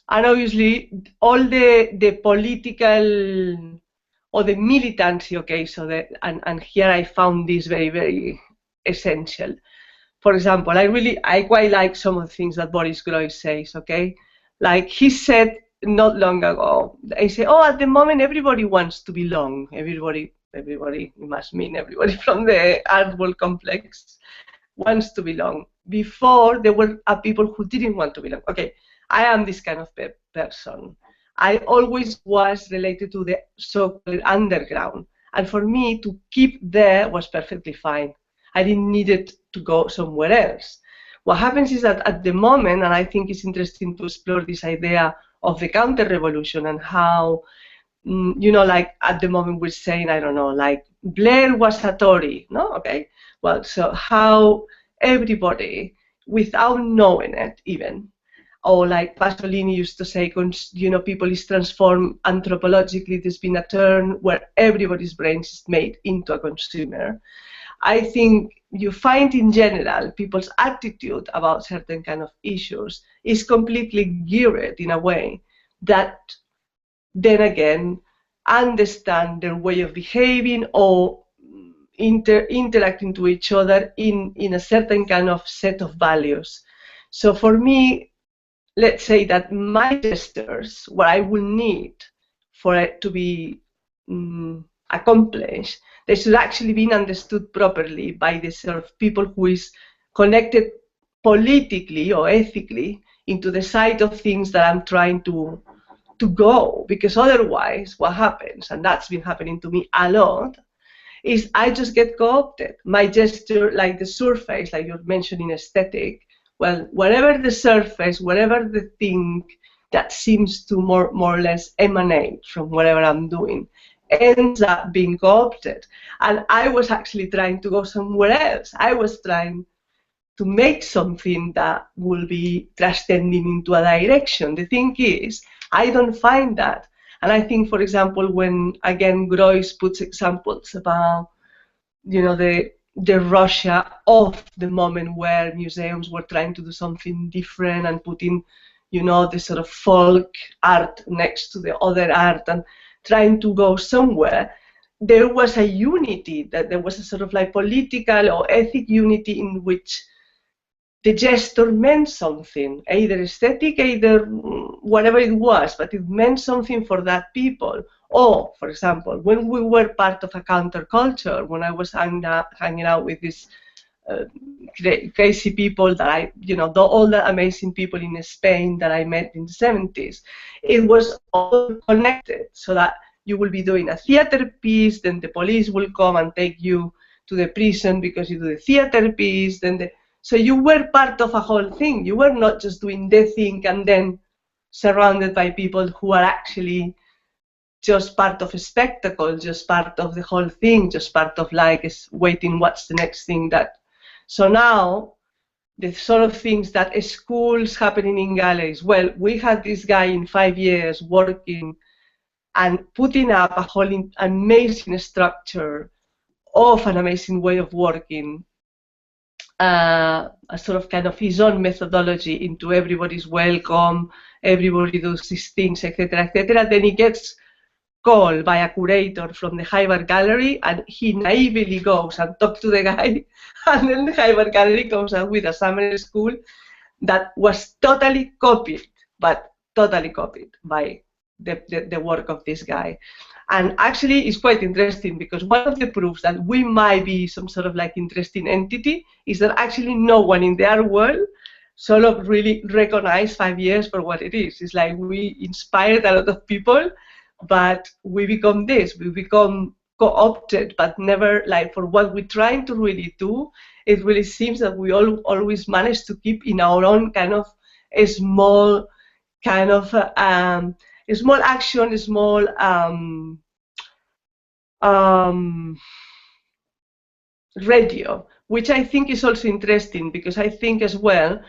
obviously all the political or the militancy, okay, so and here I found this very, very essential. For example, I quite like some of the things that Boris Groys says, okay? Like he said not long ago, he said, oh, at the moment everybody wants to belong. Everybody must mean everybody from the art world complex wants to belong. Before, there were people who didn't want to belong. Okay, I am this kind of person. I always was related to the so-called underground, and for me to keep there was perfectly fine. I didn't need it to go somewhere else. What happens is that at the moment, and I think it's interesting to explore this idea of the counter-revolution and how, you know, like at the moment we're saying, I don't know, like Blair was a Tory, no? Okay, well, so how everybody, without knowing it even, or like Pasolini used to say, you know, people is transformed anthropologically. There's been a turn where everybody's brain is made into a consumer. I think you find in general people's attitude about certain kind of issues is completely geared in a way that then again understand their way of behaving or interacting to each other in a certain kind of set of values. So for me, let's say that my gestures, what I will need for it to be accomplished, they should actually be understood properly by the sort of people who is connected politically or ethically into the side of things that I'm trying to go, because otherwise what happens, and that's been happening to me a lot, is I just get co-opted. My gesture, like the surface, like you're mentioning aesthetic, well, whatever the surface, whatever the thing that seems to more or less emanate from whatever I'm doing, ends up being co-opted. And I was actually trying to go somewhere else. I was trying to make something that will be transcending into a direction. The thing is, I don't find that. And I think, for example, when, again, Groys puts examples about, you know, the Russia of the moment where museums were trying to do something different and putting, you know, the sort of folk art next to the other art and trying to go somewhere, there was a unity, that there was a sort of like political or ethic unity in which the gesture meant something, either aesthetic, either whatever it was, but it meant something for that people. Or, for example, when we were part of a counterculture, when I was hanging out with these crazy people that I, you know, all the amazing people in Spain that I met in the 70s, it was all connected, so that you will be doing a theater piece, then the police will come and take you to the prison because you do the theater piece, then so you were part of a whole thing. You were not just doing the thing and then surrounded by people who are actually just part of a spectacle, just part of the whole thing, just part of like waiting what's the next thing that. So now the sort of things that schools happening in galleries, well, we had this guy in 5 years working and putting up a whole amazing structure of an amazing way of working, a sort of kind of his own methodology into everybody's welcome, everybody does these things, etc., etc. Then he gets called by a curator from the Hyber Gallery, and he naively goes and talks to the guy, and then the Hyber Gallery comes out with a summer school that was totally copied, but totally copied by the work of this guy. And actually, it's quite interesting because one of the proofs that we might be some sort of like interesting entity is that actually no one in the art world sort of really recognized 5 years for what it is. It's like we inspired a lot of people, but we become this, we become co-opted, but never like for what we're trying to really do. It really seems that we always manage to keep in our own kind of a small kind of a small action, a small radio, which I think is also interesting, because I think as well,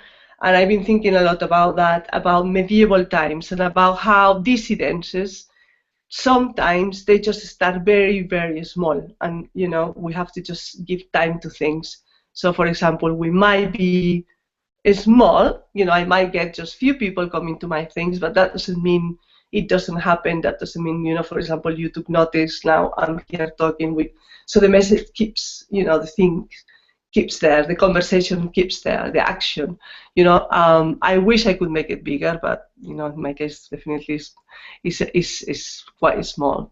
and I've been thinking a lot about that, about medieval times and about how dissidences, sometimes they just start very, very small, and you know, we have to just give time to things. So for example, we might be small, you know, I might get just few people coming to my things, but that doesn't mean it doesn't happen. That doesn't mean, you know, for example, you took notice, now I'm here talking with, so the message keeps, you know, the thing keeps there, the conversation keeps there, the action, you know. I wish I could make it bigger, but you know, in my case, definitely is quite small.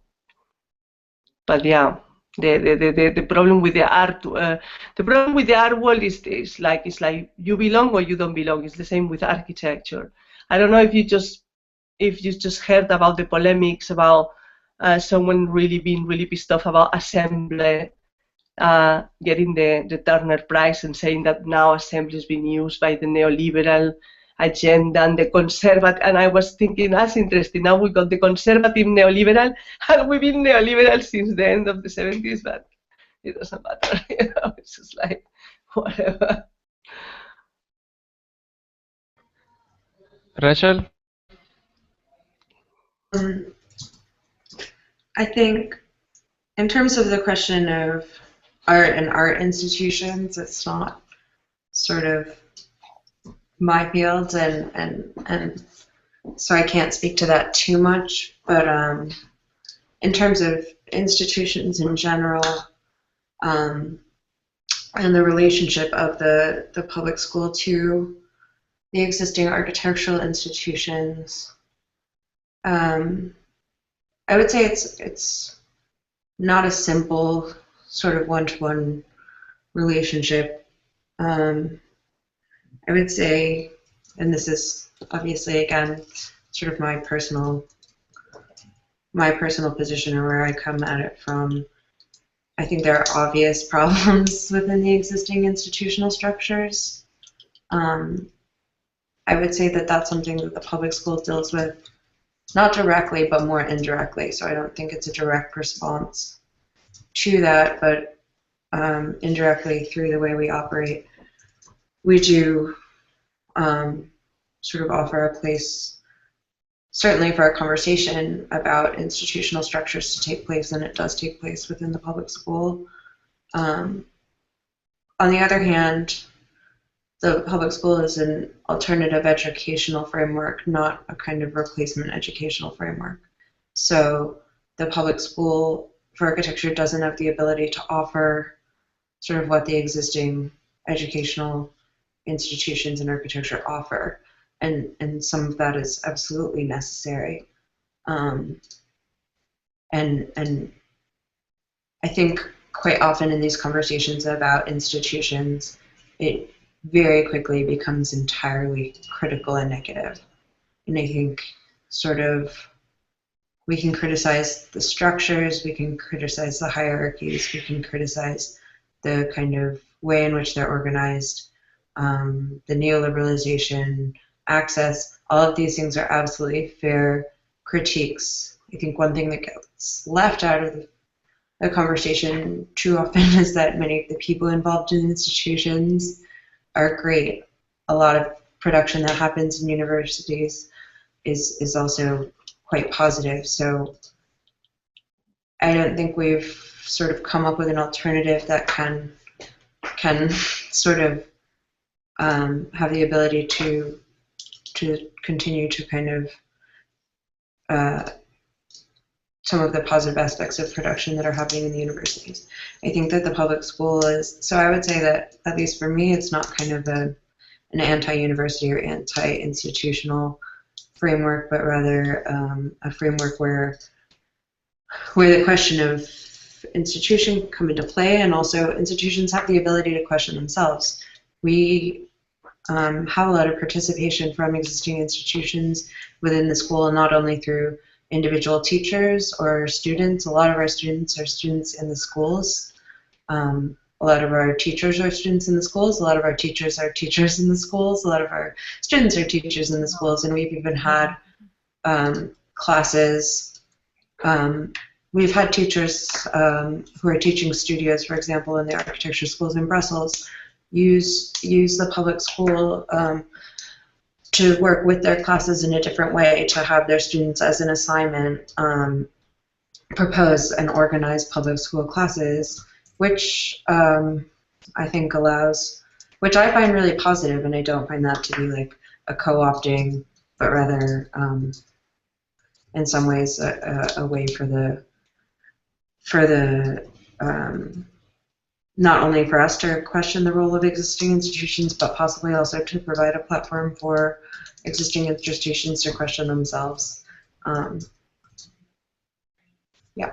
But yeah, the problem with the art, the problem with the art world is this, like it's like you belong or you don't belong. It's the same with architecture. I don't know if you just heard about the polemics about someone really being really pissed off about assembly getting the Turner Prize and saying that now assembly is being used by the neoliberal agenda and the conservative. And I was thinking, that's interesting. Now we got the conservative neoliberal, and we've been neoliberal since the end of the 70s, but it doesn't matter. You know, it's just like whatever.
Rachel?
I think in terms of the question of art and art institutions, it's not sort of my field, and so I can't speak to that too much, but in terms of institutions in general, and the relationship of the public school to the existing architectural institutions, I would say it's not a simple sort of one-to-one relationship. I would say, and this is obviously again sort of my personal position or where I come at it from, I think there are obvious problems within the existing institutional structures. I would say that that's something that the public school deals with, not directly, but more indirectly. So I don't think it's a direct response to that, but indirectly through the way we operate. We do sort of offer a place, certainly for a conversation about institutional structures to take place, and it does take place within the public school. On the other hand, the public school is an alternative educational framework, not a kind of replacement educational framework. So the public school for architecture doesn't have the ability to offer sort of what the existing educational institutions in architecture offer. And some of that is absolutely necessary. And I think quite often in these conversations about institutions, it very quickly becomes entirely critical and negative. And I think sort of we can criticize the structures, we can criticize the hierarchies, we can criticize the kind of way in which they're organized, the neoliberalization, access, all of these things are absolutely fair critiques. I think one thing that gets left out of the conversation too often is that many of the people involved in institutions are great. A lot of production that happens in universities is also quite positive. So I don't think we've sort of come up with an alternative that can sort of have the ability to continue to kind of some of the positive aspects of production that are happening in the universities. I think that the public school is, so I would say that, at least for me, it's not kind of an anti-university or anti-institutional framework, but rather a framework where the question of institution come into play, and also institutions have the ability to question themselves. We have a lot of participation from existing institutions within the school, not only through individual teachers or students. A lot of our students are students in the schools. A lot of our teachers are students in the schools. A lot of our teachers are teachers in the schools. A lot of our students are teachers in the schools. And we've even had classes. We've had teachers who are teaching studios, for example, in the architecture schools in Brussels, use the public school to work with their classes in a different way, to have their students as an assignment propose and organize public school classes, which I think allows, which I find really positive, and I don't find that to be like a co-opting, but rather in some ways a way for the not only for us to question the role of existing institutions, but possibly also to provide a platform for existing institutions to question themselves. Yeah.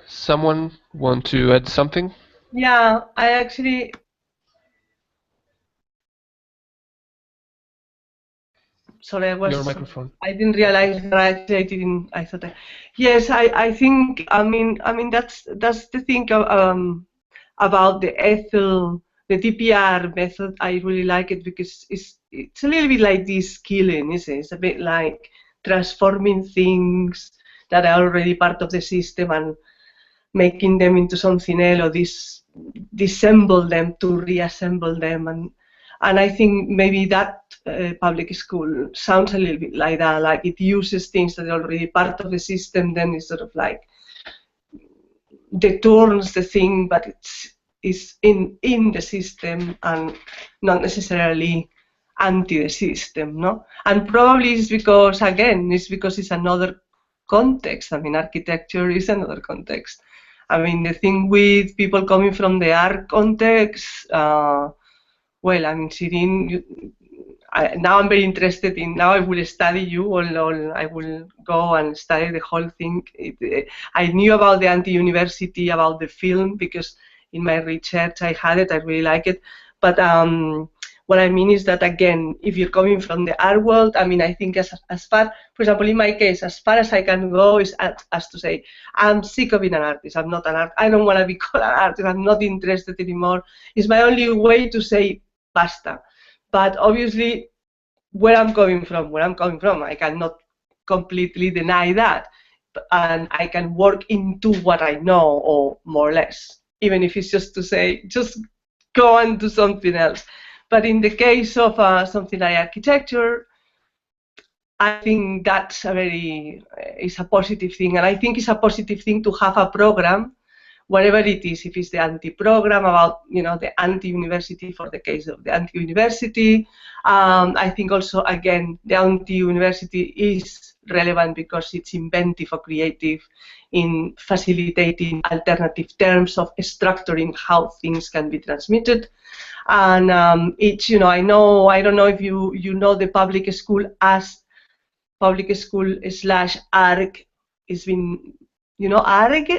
Someone want to add something?
Yeah, I actually. Sorry,
Your microphone.
I didn't realize that I didn't. I thought. Yes, I think. I mean that's the thing about the Ethel, the DPR method. I really like it because it's a little bit like this killing, isn't it? It's a bit like transforming things that are already part of the system and making them into something else, or disassemble them to reassemble them, and I think maybe that public school sounds a little bit like that, like it uses things that are already part of the system, then it's sort of like deturns the thing, but it's in the system and not necessarily anti the system, no? And probably it's because, again, it's another context. I mean, architecture is another context. I mean, the thing with people coming from the art context, well, I mean, Shiri, now I'm very interested in, now I will study you, or I will go and study the whole thing. I knew about the Antiuniversity, about the film, because in my research I had it. I really like it. But what I mean is that, again, if you're coming from the art world, I mean, I think as far, for example, in my case, as far as I can go is as to say, I'm sick of being an artist. I'm not an artist. I don't want to be called an artist. I'm not interested anymore. It's my only way to say basta. But obviously, where I'm coming from, I cannot completely deny that. And I can work into what I know, or more or less, even if it's just to say, just go and do something else. But in the case of something like architecture, I think that's it's a positive thing. And I think it's a positive thing to have a program, whatever it is, if it's the anti-program about, the Antiuniversity, for the case of the Antiuniversity. I think also, again, the Antiuniversity is relevant because it's inventive or creative in facilitating alternative terms of structuring how things can be transmitted. And it's, I don't know if you know the public school as public school / ARG. It's been, ARG?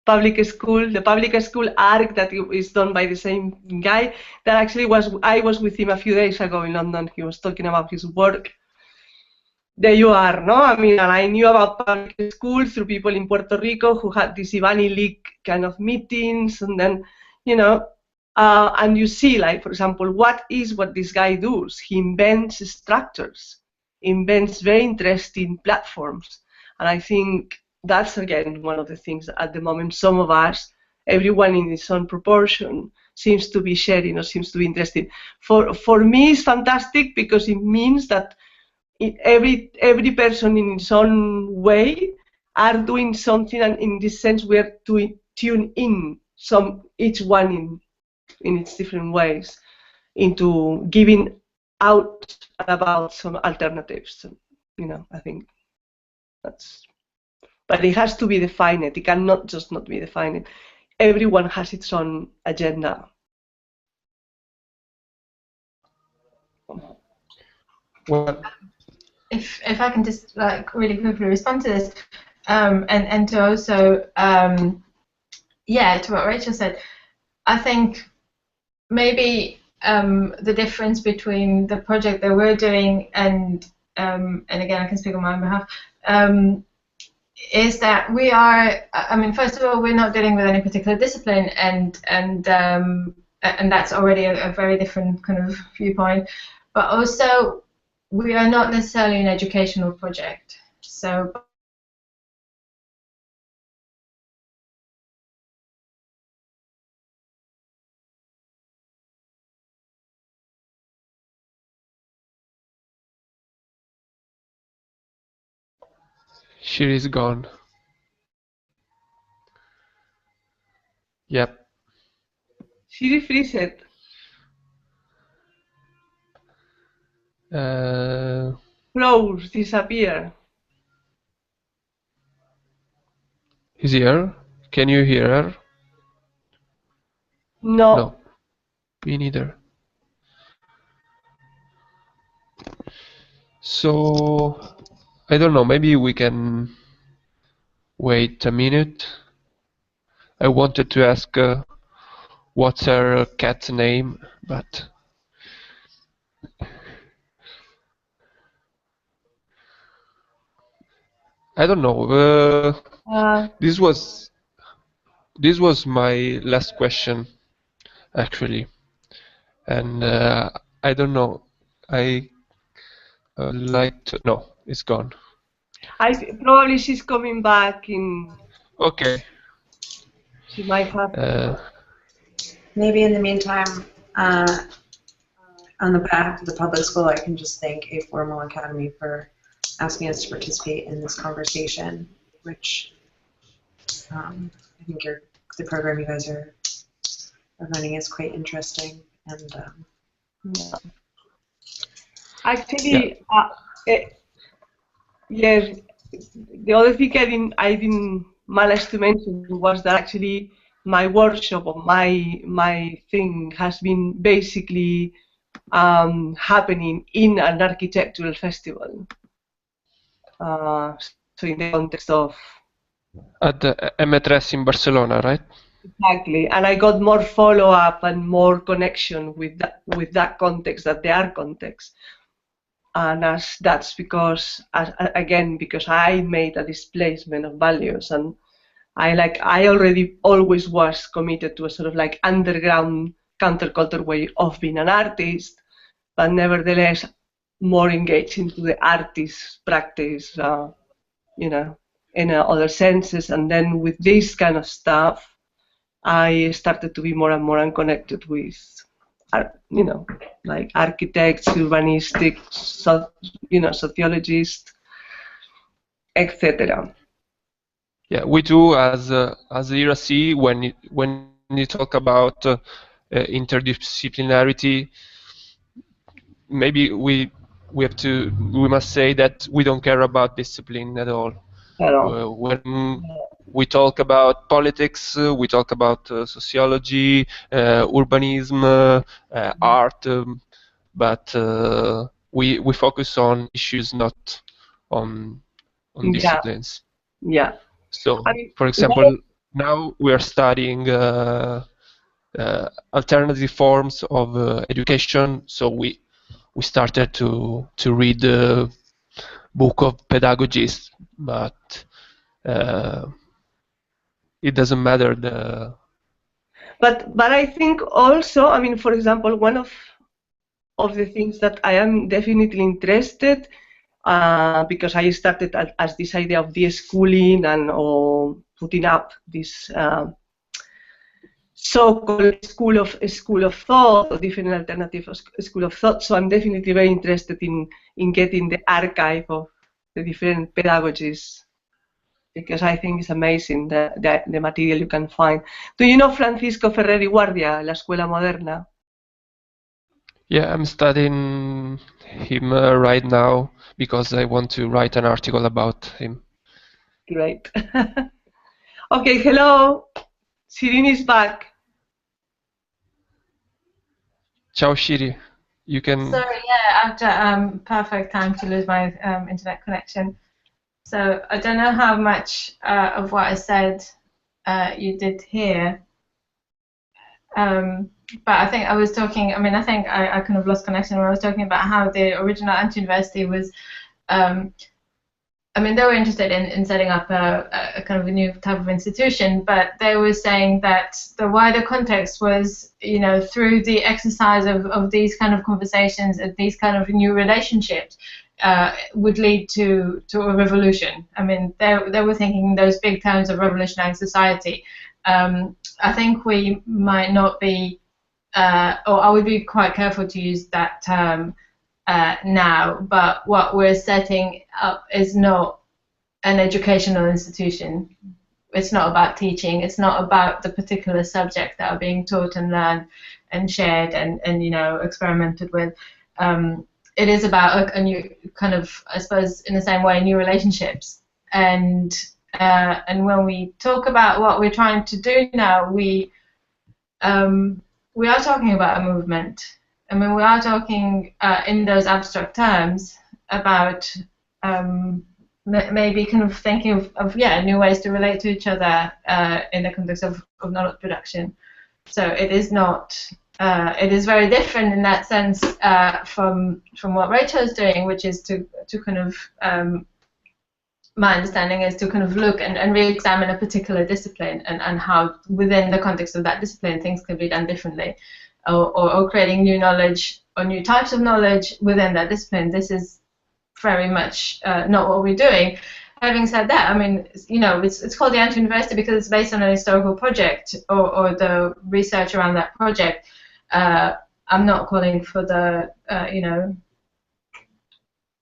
Public school, the public school ARG that is done by the same guy that actually I was with him a few days ago in London. He was talking about his work. There you are, no? I mean, and I knew about public school through people in Puerto Rico who had these Ivani League kind of meetings, and then, and you see, like, for example, what this guy does? He invents structures, invents very interesting platforms, and I think that's, again, one of the things that at the moment some of us, everyone in its own proportion, seems to be sharing or seems to be interested. For me, it's fantastic because it means that every person in its own way are doing something, and in this sense we are tune in each one in its different ways into giving out about some alternatives. I think that's. But it has to be defined. It cannot just not be defined. Everyone has its own agenda.
Well,
if I can just really quickly respond to this, and to also to what Rachel said, I think maybe the difference between the project that we're doing and again I can speak on my own behalf, is that we are, first of all, we're not dealing with any particular discipline, and that's already a very different kind of viewpoint, but also we are not necessarily an educational project. So
Shiri's gone. Yep.
Shiri freezed. Close, disappear.
Is here? Can you hear her?
No.
Me neither. So, I don't know, maybe we can wait a minute. I wanted to ask what's her cat's name, but I don't know. This was my last question, actually, and I don't know. I like to. No, it's gone.
Probably she's coming back in.
Okay.
She might have.
Maybe in the meantime, on the behalf of the public school, I can just thank Aformal Academy for asking us to participate in this conversation, which I think the program you guys are running is quite interesting. And
actually, yes, the other thing I didn't manage to mention was that actually my workshop or my thing has been basically happening in an architectural festival. So in the context of
At the M3 in Barcelona, right?
Exactly, and I got more follow-up and more connection with that context, that the art context. And that's because, again, because I made a displacement of values, and I already always was committed to a sort of like underground counterculture way of being an artist, but nevertheless more engaged into the artist practice, you know, in other senses. And then with this kind of stuff, I started to be more and more unconnected with, you know, like architects, urbanistics, sociologists, etc.
Yeah, we do as ERC when you talk about interdisciplinarity. Maybe we must say that we don't care about discipline at all. When we talk about politics, we talk about sociology, urbanism, art, but we focus on issues, not on disciplines.
Yeah.
So, for example, now we are studying alternative forms of education. So we started to read the book of pedagogists, but it doesn't matter.
But I think also, I mean, for example, one of the things that I am definitely interested, because I started as this idea of de-schooling and or putting up this so-called school of thought, or different alternative school of thought. So I'm definitely very interested in getting the archive of the different pedagogies, because I think it's amazing the material you can find. Do you know Francisco Ferrer y Guardia, La Escuela Moderna?
Yeah, I'm studying him right now because I want to write an article about him.
Great. Okay, hello. Shiri is back.
Ciao, Shiri. You can.
Sorry, yeah, after perfect time to lose my internet connection. So I don't know how much of what I said you did hear. But I think I was talking, I mean, I think I kind of lost connection when I was talking about how the original Antiuniversity was, I mean, they were interested in setting up a kind of a new type of institution, but they were saying that the wider context was, you know, through the exercise of these kind of conversations and these kind of new relationships would lead to a revolution. I mean, they were thinking in those big terms of revolutionizing society. I think we might not be, or I would be quite careful to use that term now, but what we're setting up is not an educational institution. It's not about teaching. It's not about the particular subjects that are being taught and learned and shared and you know, experimented with. It is about a new kind of, I suppose, in the same way, new relationships. And when we talk about what we're trying to do now, we are talking about a movement. I mean, we are talking in those abstract terms about maybe kind of thinking of new ways to relate to each other in the context of knowledge production. So it is not. It is very different in that sense from what Rachel is doing, which is to kind of my understanding is to kind of look and re-examine a particular discipline and how within the context of that discipline things can be done differently, or creating new knowledge or new types of knowledge within that discipline. This is very much not what we're doing. Having said that, I mean, you know, it's called the Antiuniversity because it's based on a historical project or the research around that project. I'm not calling for the, you know,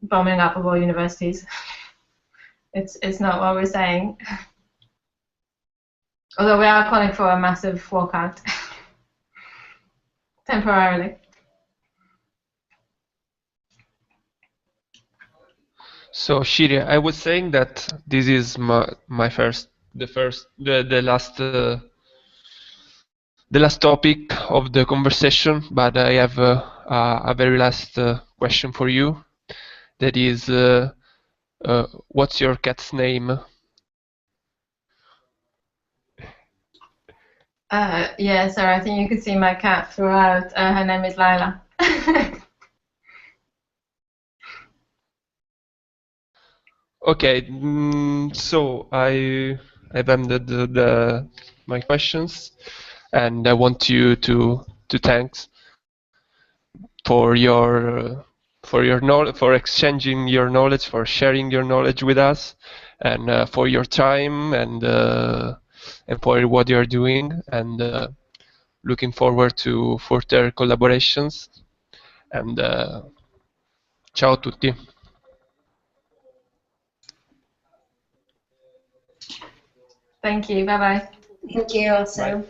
bombing up of all universities. It's not what we're saying. Although we are calling for a massive walkout temporarily.
So Shiri, I was saying that this is the last topic of the conversation, but I have a very last question for you. That is, what's your cat's name?
Yeah, sorry, I think you could see my cat throughout. Her name is Lila.
Okay, so I've ended my questions, and I want you to thanks for your knowledge, for exchanging your knowledge, for sharing your knowledge with us, and for your time and for what you're doing, and looking forward to further collaborations. And ciao a tutti.
Thank you. Bye bye.
Thank you also.
Bye.